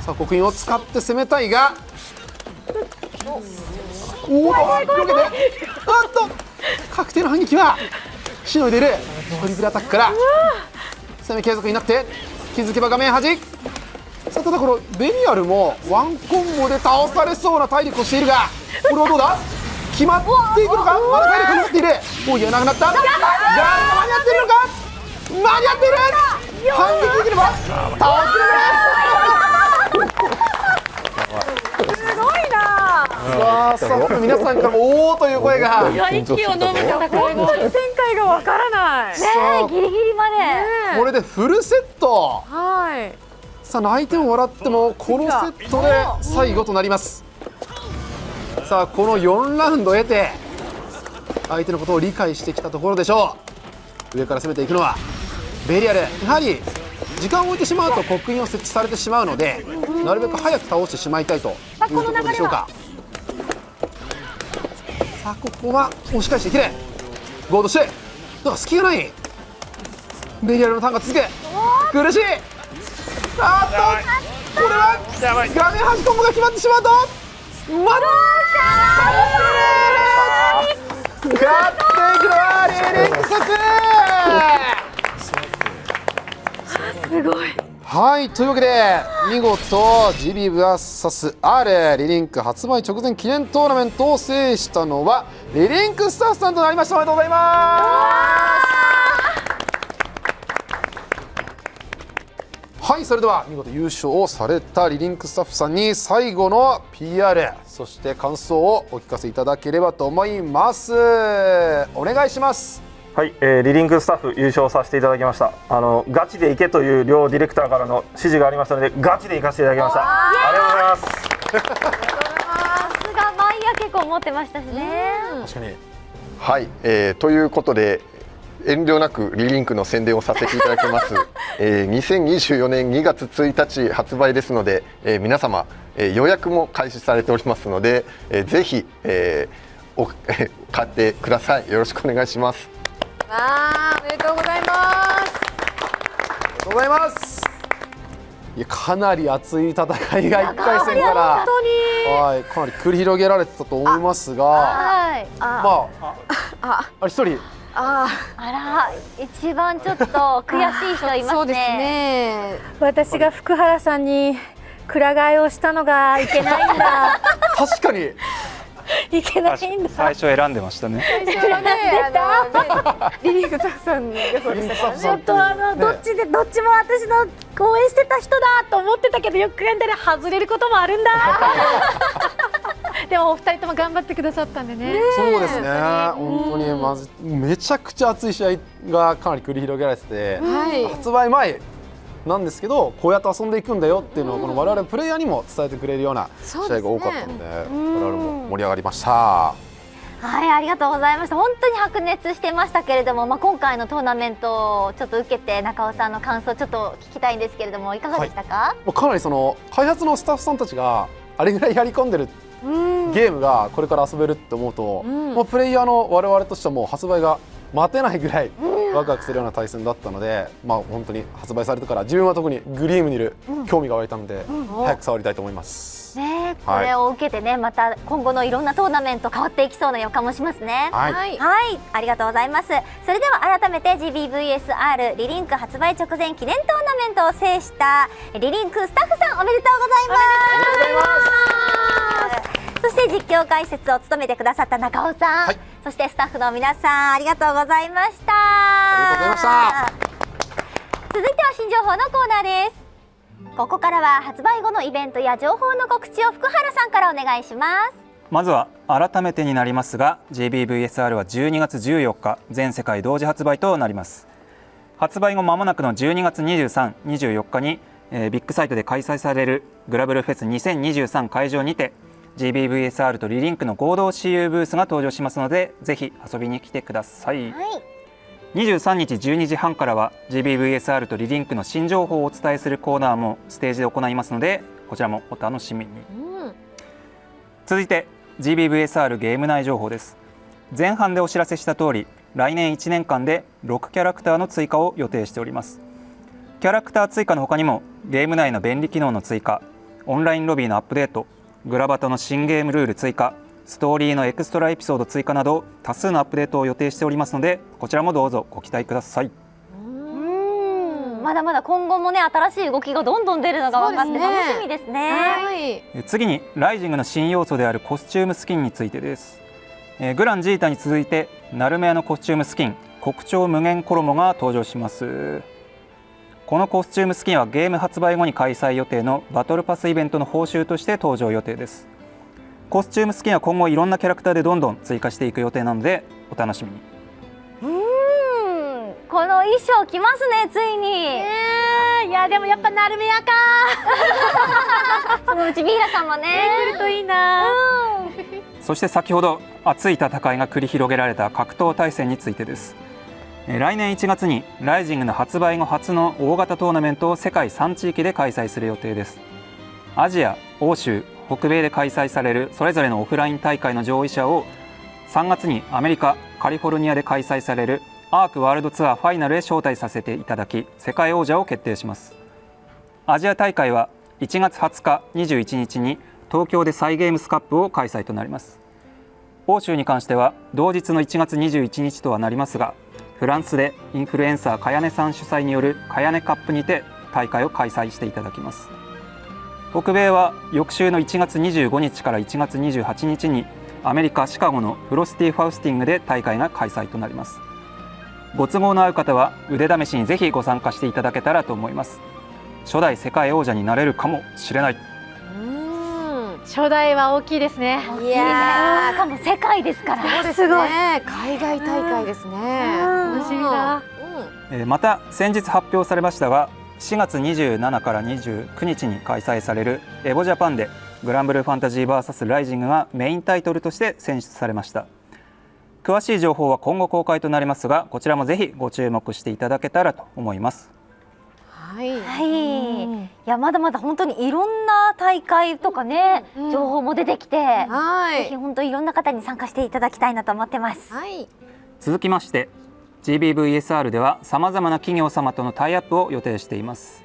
さあ刻印を使って攻めたいが、おお避けて、あっと確定の反撃はしのいでいる。トリプルアタックから攻め継続になって気づけば画面端。さあただこのベリアルもワンコンボで倒されそうな体力をしているが、これはどうだ、決まっていくのか。まだ体力が残っている。もういらなくなった。間に合ってるのか。間に合っている。反撃できれば倒せる。
すごいな。
スタッフの皆さんからもおおという声が。
息を飲む戦いの展開がわからない。
ねえギリギリまで。
これでフルセット。
はい。
さあ泣いても笑ってもこのセットで最後となります。さあこの4ラウンドを得て相手のことを理解してきたところでしょう。上から攻めていくのはベリアル。やはり時間を置いてしまうと刻印を設置されてしまうので、なるべく早く倒してしまいたいというところでしょうか。さあここは押し返していける。ゴードしてだから隙がない。ベリアルのターンが続く。苦しい。あっとこれは画面端コンボが決まってしまうと勝っていくのはリリンクスタッフ。
すごい。
はいというわけで見事 GBVS.R リリンク発売直前記念トーナメントを制したのはリリンクスタッフさんとなりました。おめでとうございます。はいそれでは見事優勝をされたリリンクスタッフさんに最後の PR そして感想をお聞かせいただければと思います。お願いします。
はい、リリンクスタッフ優勝させていただきました。ガチでいけという両ディレクターからの指示がありましたのでガチでいかせていただきました。ありがとうございます。
さすがマイヤ結構持ってましたしね。
確かに。
はい、ということで遠慮なくリリンクの宣伝をさせていただきます。2024年2月1日発売ですので、皆様、予約も開始されておりますので、ぜひ、買ってください。よろしくお願いします。
おめでとうございます。
ありがとうございます。いやかなり熱い戦いが1回戦からはいかなり繰り広げられてたと思いますが、
はい
まあ一人
あら一番ちょっと悔しい人いますね。
そうですね。
私が福原さんにくら替えをしたのがいけないんだ。
確かに
いけないんだ。
最初選んでましたね。
最初はねリリンクスタッフさんがそうでしたからね。
ちょっとどっちも私の応援してた人だと思ってたけどよく考えたら外れることもあるんだ。でもお二人とも頑張ってくださったんでね。
そうですね。本当にめちゃくちゃ熱い試合がかなり繰り広げられてて、発売前なんですけどこうやって遊んでいくんだよっていうのをこの我々プレイヤーにも伝えてくれるような試合が多かったので、我々も盛り上がりました。
はい、ありがとうございました。本当に白熱してましたけれども、今回のトーナメントをちょっと受けて中尾さんの感想ちょっと聞きたいんですけれどもいかがでしたか？
かなりその開発のスタッフさんたちがあれぐらいやり込んでるゲームがこれから遊べるって思うと、プレイヤーの我々としてはもう発売が待てないぐらいワクワクするような対戦だったので、本当に発売されてから自分は特にグリームにいる興味が湧いたので、早く触りたいと思います。
ね、これを受けてね、また今後のいろんなトーナメント変わっていきそうな予感もしますね。はい、ありがとうございます。それでは改めて GBVS.R リリンク発売直前記念トーナメントを制したリリンクスタッフさんおめでとうございます。そして実況解説を務めてくださった中尾さん、そしてスタッフの皆さんありがとうございました。
ありがとうございました。
続いては新情報のコーナーです。ここからは発売後のイベントや情報の告知を福原さんからお願いします。
まずは改めてになりますが GBVSR は12月14日全世界同時発売となります。発売後間もなくの12月23、24日に、ビッグサイトで開催されるグラブルフェス2023会場にて GBVSR とリリンクの合同 CU ブースが登場しますのでぜひ遊びに来てください。23日12時半からは GBVSR とリリンクの新情報をお伝えするコーナーもステージで行いますのでこちらもお楽しみに。続いて GBVSR ゲーム内情報です。前半でお知らせした通り来年1年間で6キャラクターの追加を予定しております。キャラクター追加の他にもゲーム内の便利機能の追加、オンラインロビーのアップデート、グラバトの新ゲームルール追加、ストーリーのエクストラエピソード追加など多数のアップデートを予定しておりますのでこちらもどうぞご期待ください。
まだまだ今後もね新しい動きがどんどん出るのが分かって楽しみですね。
次にライジングの新要素であるコスチュームスキンについてです。グランジータに続いてナルメアのコスチュームスキン国鳥無限衣が登場します。このコスチュームスキンはゲーム発売後に開催予定のバトルパスイベントの報酬として登場予定です。コスチュームスキンは今後いろんなキャラクターでどんどん追加していく予定なのでお楽しみに。
この衣装着ますねついに。
いやでもやっぱナルメアか
そのうちビーラさんもね
来るといいな。
そして先ほど熱い戦いが繰り広げられた格闘対戦についてです。来年1月にライジングの発売後初の大型トーナメントを世界3地域で開催する予定です。アジア、欧州、北米で開催されるそれぞれのオフライン大会の上位者を3月にアメリカ・カリフォルニアで開催されるアークワールドツアーファイナルへ招待させていただき世界王者を決定します。アジア大会は1月20日、21日に東京でサイゲームスカップを開催となります。欧州に関しては同日の1月21日とはなりますがフランスでインフルエンサーかやねさん主催によるかやねカップにて大会を開催していただきます。北米は翌週の1月25日から1月28日にアメリカ・シカゴのフロスティ・ファウスティングで大会が開催となります。ご都合の合う方は腕試しにぜひご参加していただけたらと思います。初代世界王者になれるかもしれない。
初代は大きいですね。
いやしかも世界ですから。
そうですね。海外大会ですね。
楽しみだ。
また先日発表されましたが4月27から29日に開催されるエボジャパンでグランブルーファンタジー VS ライジングがメインタイトルとして選出されました。詳しい情報は今後公開となりますがこちらもぜひご注目していただけたらと思います。
はい、いやまだまだ本当にいろんな大会とかね、情報も出てきて、ぜひ本当いろんな方に参加していただきたいなと思ってます。
続きまして GBVSR ではさまざまな企業様とのタイアップを予定しています。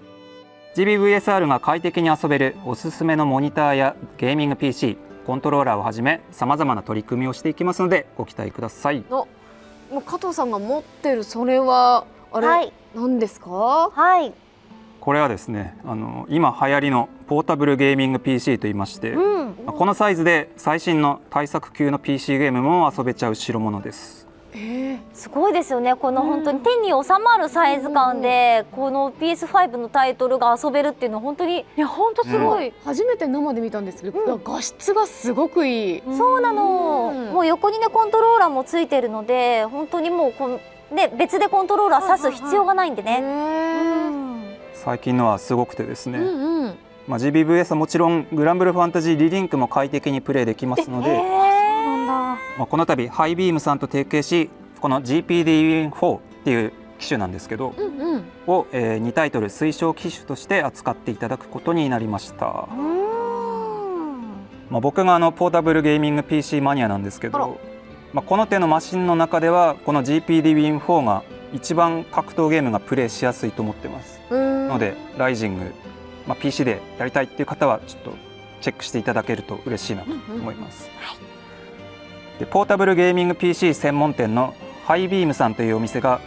GBVSR が快適に遊べるおすすめのモニターやゲーミング PC、コントローラーをはじめさまざまな取り組みをしていきますのでご期待ください。
もう加藤さんが持ってるそれはあれ、何ですか？
これはですね今流行りのポータブルゲーミング PC といいまして、このサイズで最新の対策級の PC ゲームも遊べちゃう代物です。
すごいですよね。この本当に手に収まるサイズ感でこの PS5 のタイトルが遊べるっていうのは本当に
本当すごい、初めて生で見たんですけど、画質がすごくいい。
そうなの、もう横にねコントローラーもついてるので本当にもう別でコントローラー挿す必要がないんでね。
最近のはすごくてですね、GBVS はもちろんグランブルーファンタジーリリンクも快適にプレイできますので、この度ハイビームさんと提携しこの GPD4 っていう機種なんですけど、を2タイトル推奨機種として扱っていただくことになりました。僕がポータブルゲーミング PC マニアなんですけど、この手のマシンの中ではこの GPD4 が一番格闘ゲームがプレイしやすいと思ってます。のでライジング、PC でやりたいっていう方はちょっとチェックしていただけると嬉しいなと思います。でポータブルゲーミング PC 専門店のハイビームさんというお店が、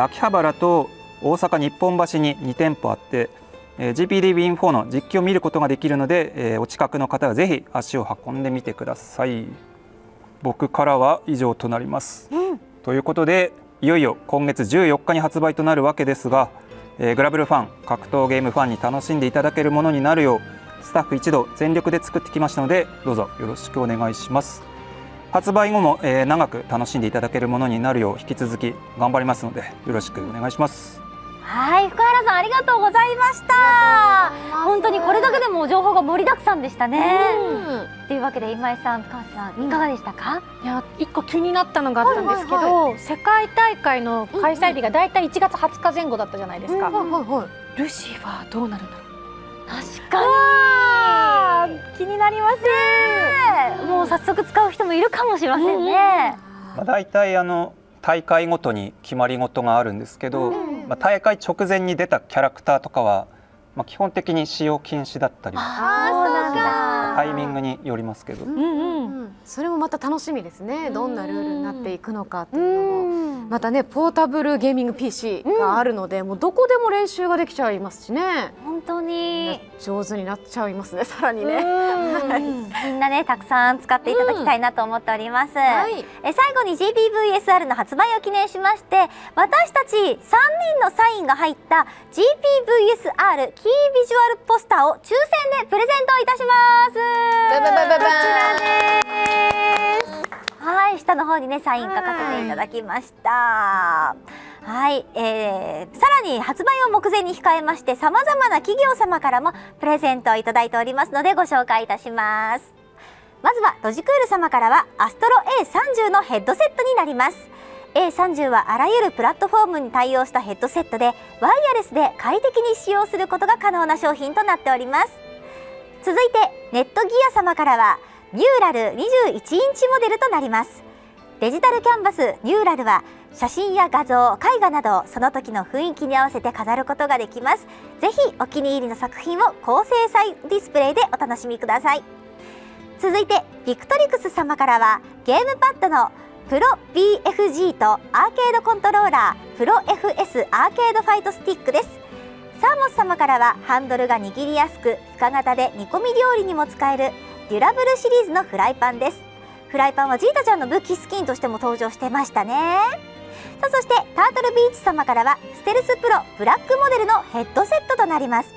秋葉原と大阪日本橋に2店舗あって、GPDB4 の実機を見ることができるので、お近くの方はぜひ足を運んでみてください。僕からは以上となります、ということでいよいよ今月14日に発売となるわけですが、グラブルファン、格闘ゲームファンに楽しんでいただけるものになるようスタッフ一同全力で作ってきましたので、どうぞよろしくお願いします。発売後も、長く楽しんでいただけるものになるよう引き続き頑張りますのでよろしくお願いします。
はい、福原さんありがとうございました。本当にこれだけでも情報が盛りだくさんでしたね。というわけで今井さん、高橋さんいかがでしたか？
いや、一個気になったのがあったんですけど、世界大会の開催日がだいたい1月20日前後だったじゃないですか。ルシファーどうなるんだろう。
確かに
気になります
ね。もう早速使う人もいるかもしれませんね。
だいたい大会ごとに決まり事があるんですけど、大会直前に出たキャラクターとかは、基本的に使用禁止だったり、タイミングによりますけど、
それもまた楽しみですね。どんなルールになっていくのかっていうのも、またねポータブルゲーミング PC があるので、もうどこでも練習ができちゃいますしね。
本当に
上手になっちゃいますね、さらにね。
みんなねたくさん使っていただきたいなと思っております。最後に GPVSR の発売を記念しまして、私たち3人のサインが入った GPVSR キービジュアルポスターを抽選でプレゼントいたします。こちらです。はい、下の方にねサイン書かせていただきました。はい、さらに発売を目前に控えまして、さまざまな企業様からもプレゼントをいただいておりますのでご紹介いたします。まずはロジクール様からはアストロ A30 のヘッドセットになります。A30 はあらゆるプラットフォームに対応したヘッドセットで、ワイヤレスで快適に使用することが可能な商品となっております。続いてネットギア様からはニューラル21インチモデルとなります。デジタルキャンバスニューラルは写真や画像、絵画などその時の雰囲気に合わせて飾ることができます。ぜひお気に入りの作品を高精細ディスプレイでお楽しみください。続いてビクトリクス様からはゲームパッドのプロ BFG とアーケードコントローラープロ FS アーケードファイトスティックです。サーモス様からはハンドルが握りやすく深型で煮込み料理にも使えるデュラブルシリーズのフライパンです。フライパンはジータちゃんの武器スキンとしても登場してましたね。さあそしてタートルビーチ様からはステルスプロブラックモデルのヘッドセットとなります。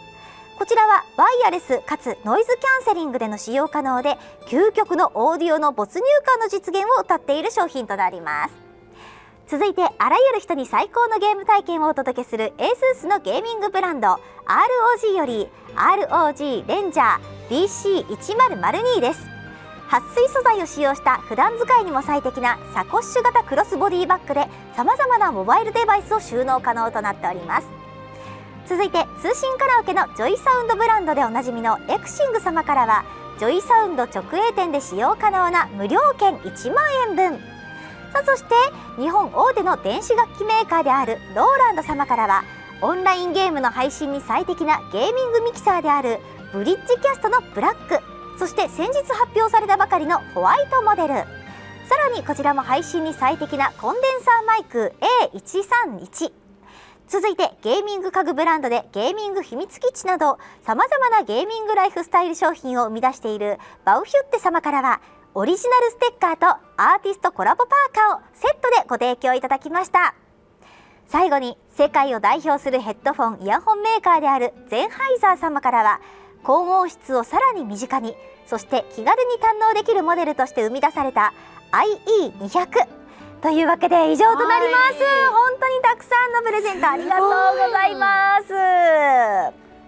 こちらはワイヤレスかつノイズキャンセリングでの使用可能で、究極のオーディオの没入感の実現を謳っている商品となります。続いてあらゆる人に最高のゲーム体験をお届けする ASUS のゲーミングブランド ROG より ROG レンジャー BC1002 です。撥水素材を使用した普段使いにも最適なサコッシュ型クロスボディバッグで、さまざまなモバイルデバイスを収納可能となっております。続いて通信カラオケのジョイサウンドブランドでおなじみのエクシング様からはジョイサウンド直営店で使用可能な無料券1万円分。さあそして日本大手の電子楽器メーカーであるローランド様からはオンラインゲームの配信に最適なゲーミングミキサーであるブリッジキャストのブラック、そして先日発表されたばかりのホワイトモデル、さらにこちらも配信に最適なコンデンサーマイク A131。続いてゲーミング家具ブランドでゲーミング秘密基地などさまざまなゲーミングライフスタイル商品を生み出しているバウヒュッテ様からはオリジナルステッカーとアーティストコラボパーカーをセットでご提供いただきました。最後に世界を代表するヘッドフォンイヤホンメーカーであるゼンハイザー様からは高音質をさらに身近に、そして気軽に堪能できるモデルとして生み出された IE200というわけで以上となります。本当にたくさんのプレゼントありがとうございます。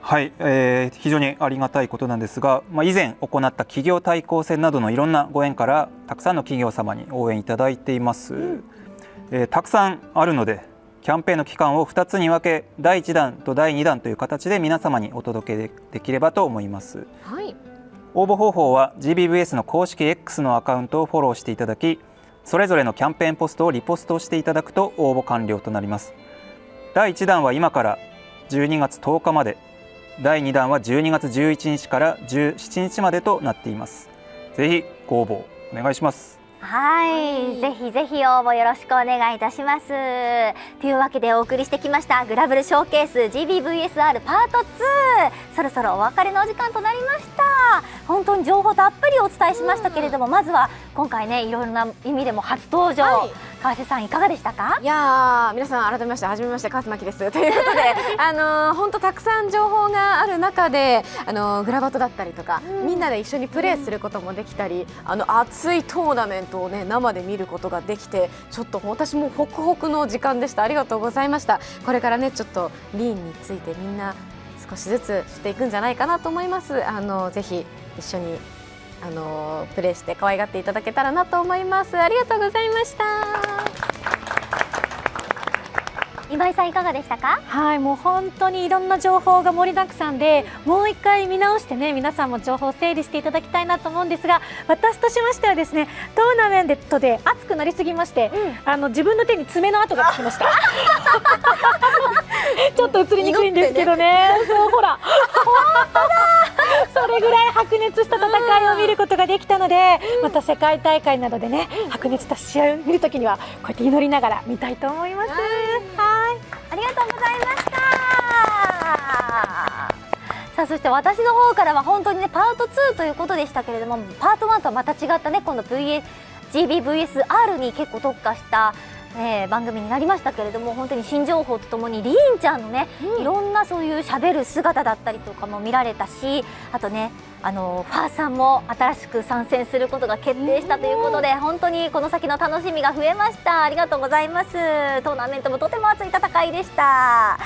はい、非常にありがたいことなんですが、以前行った企業対抗戦などのいろんなご縁からたくさんの企業様に応援いただいています。たくさんあるのでキャンペーンの期間を2つに分け、第1弾と第2弾という形で皆様にお届けできればと思います。
はい、
応募方法は GBVS の公式 X のアカウントをフォローしていただき、それぞれのキャンペーンポストをリポストしていただくと応募完了となります。第1弾は今から12月10日まで、第2弾は12月11日から17日までとなっています。ぜひご応募お願いします。
はい、ぜひぜひ応募よろしくお願いいたします。というわけでお送りしてきましたグラブルショーケース GBVSR パート2、そろそろお別れのお時間となりました。本当に情報たっぷりお伝えしましたけれども、まずは今回ねいろいろな意味でも初登場、川瀬さんいかがでしたか？
いやー、皆さん改めましてはじめまして、川瀬真希ですということで本当たくさん情報がある中でグラバトだったりとか、みんなで一緒にプレーすることもできたり、熱いトーナメントをね生で見ることができて、ちょっと私もホクホクの時間でした。ありがとうございました。これからねちょっとリーンについてみんな少しずつしていくんじゃないかなと思います。ぜひ一緒にプレーして可愛がっていただけたらなと思います。ありがとうございました。
今井さんいかがでしたか？
はい、もう本当にいろんな情報が盛りだくさんで、もう一回見直してね皆さんも情報を整理していただきたいなと思うんですが、私としましてはですね、トーナメントで熱くなりすぎまして、自分の手に爪の跡がつきましたちょっと映りにくいんですけどね、そうほら本当だそれぐらい白熱した戦いを見ることができたので、また世界大会などでね白熱した試合を見るときにはこうやって祈りながら見たいと思います。はい、
ありがとうございました。さあ、そして私の方からは本当にねパート2ということでしたけれども、パート1とはまた違ったね今度 GBVSR に結構特化した番組になりましたけれども、本当に新情報とともにリーンちゃんのね、いろんなそういうしゃべる姿だったりとかも見られたし、あとねファーさんも新しく参戦することが決定したということで、本当にこの先の楽しみが増えました。ありがとうございます。トーナメントもとても熱い戦いでした。さ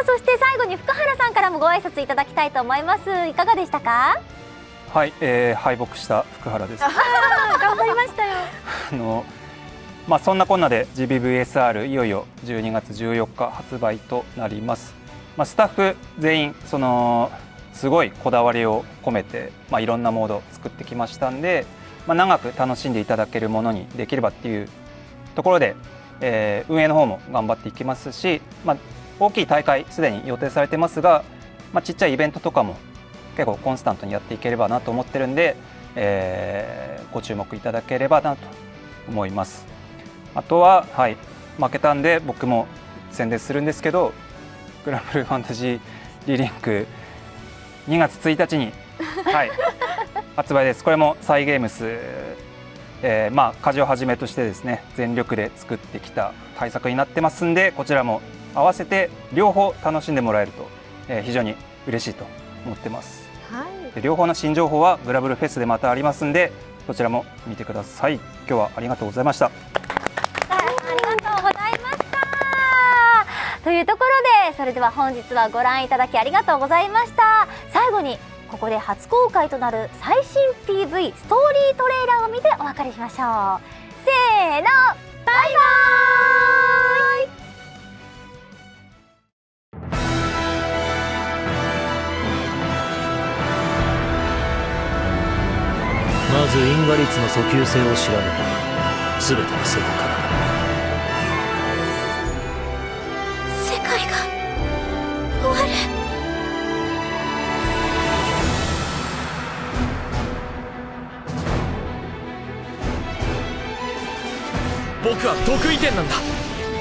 あ、そして最後に福原さんからもご挨拶いただきたいと思います。いかがでしたか？
はい、敗北した福原です。
頑張りましたよ
そんなこんなで GBVSR いよいよ12月14日発売となります。スタッフ全員すごいこだわりを込めて、いろんなモードを作ってきましたんで、長く楽しんでいただけるものにできればっていうところで、運営の方も頑張っていきますし、大きい大会すでに予定されてますが、ちっちゃいイベントとかも結構コンスタントにやっていければなと思ってるんで、ご注目いただければなと思います。あとは、負けたんで僕も宣伝するんですけど、グランブルファンタジーリリンク2月1日に、発売です。これもサイゲームス、カジをはじめとしてですね全力で作ってきた大作になってますんで、こちらも合わせて両方楽しんでもらえると、非常に嬉しいと思ってます。で両方の新情報はグラブルフェスでまたありますんで、そちらも見てください。今日はありがとうございました。
というところで、それでは本日はご覧いただきありがとうございました。最後にここで初公開となる最新 PV ストーリートレーラーを見てお別れしましょう。せーの、バイバーイ。
まず因果率の訴求性を調べる。全てはそこからだ。
世界が終わる。
僕は得意点なんだ。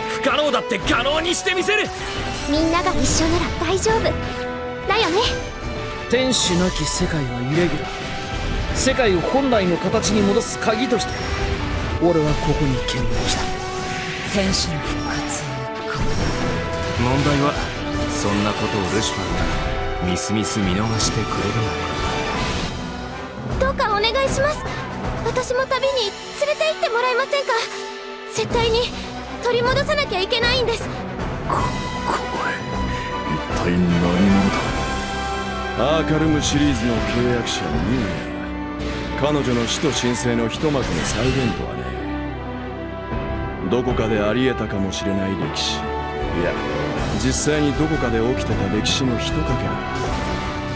不可能だって可能にしてみせる。
みんなが一緒なら大丈夫だよね。
天使なき世界はイレギュラー。世界を本来の形に戻す鍵として俺はここに見学した。
天使の復活か。
問題はそんなことをルシファーがみすみす見逃してくれる
どうかお願いします。私も旅に連れて行ってもらえませんか。絶対に取り戻さなきゃいけないんです。
一体何者だ。
アーカルムシリーズの契約者ミューヤ。彼女の死と神聖のひとまずの再現とはね、どこかでありえたかもしれない歴史、いや実際にどこかで起きてた歴史のひとかけら、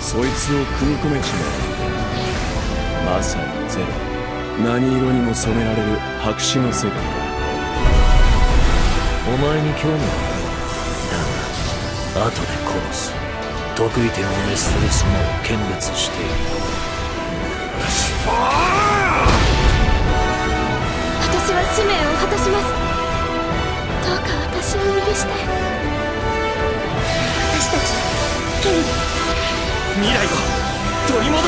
そいつを組み込めちまう。まさにゼロ、何色にも染められる白紙の世界だ。
お前に興味はある。だが後で殺す。得意点を滅する様を見物している。
使命を果たします。どうか私を許して。私たちケンリ
未来を取り戻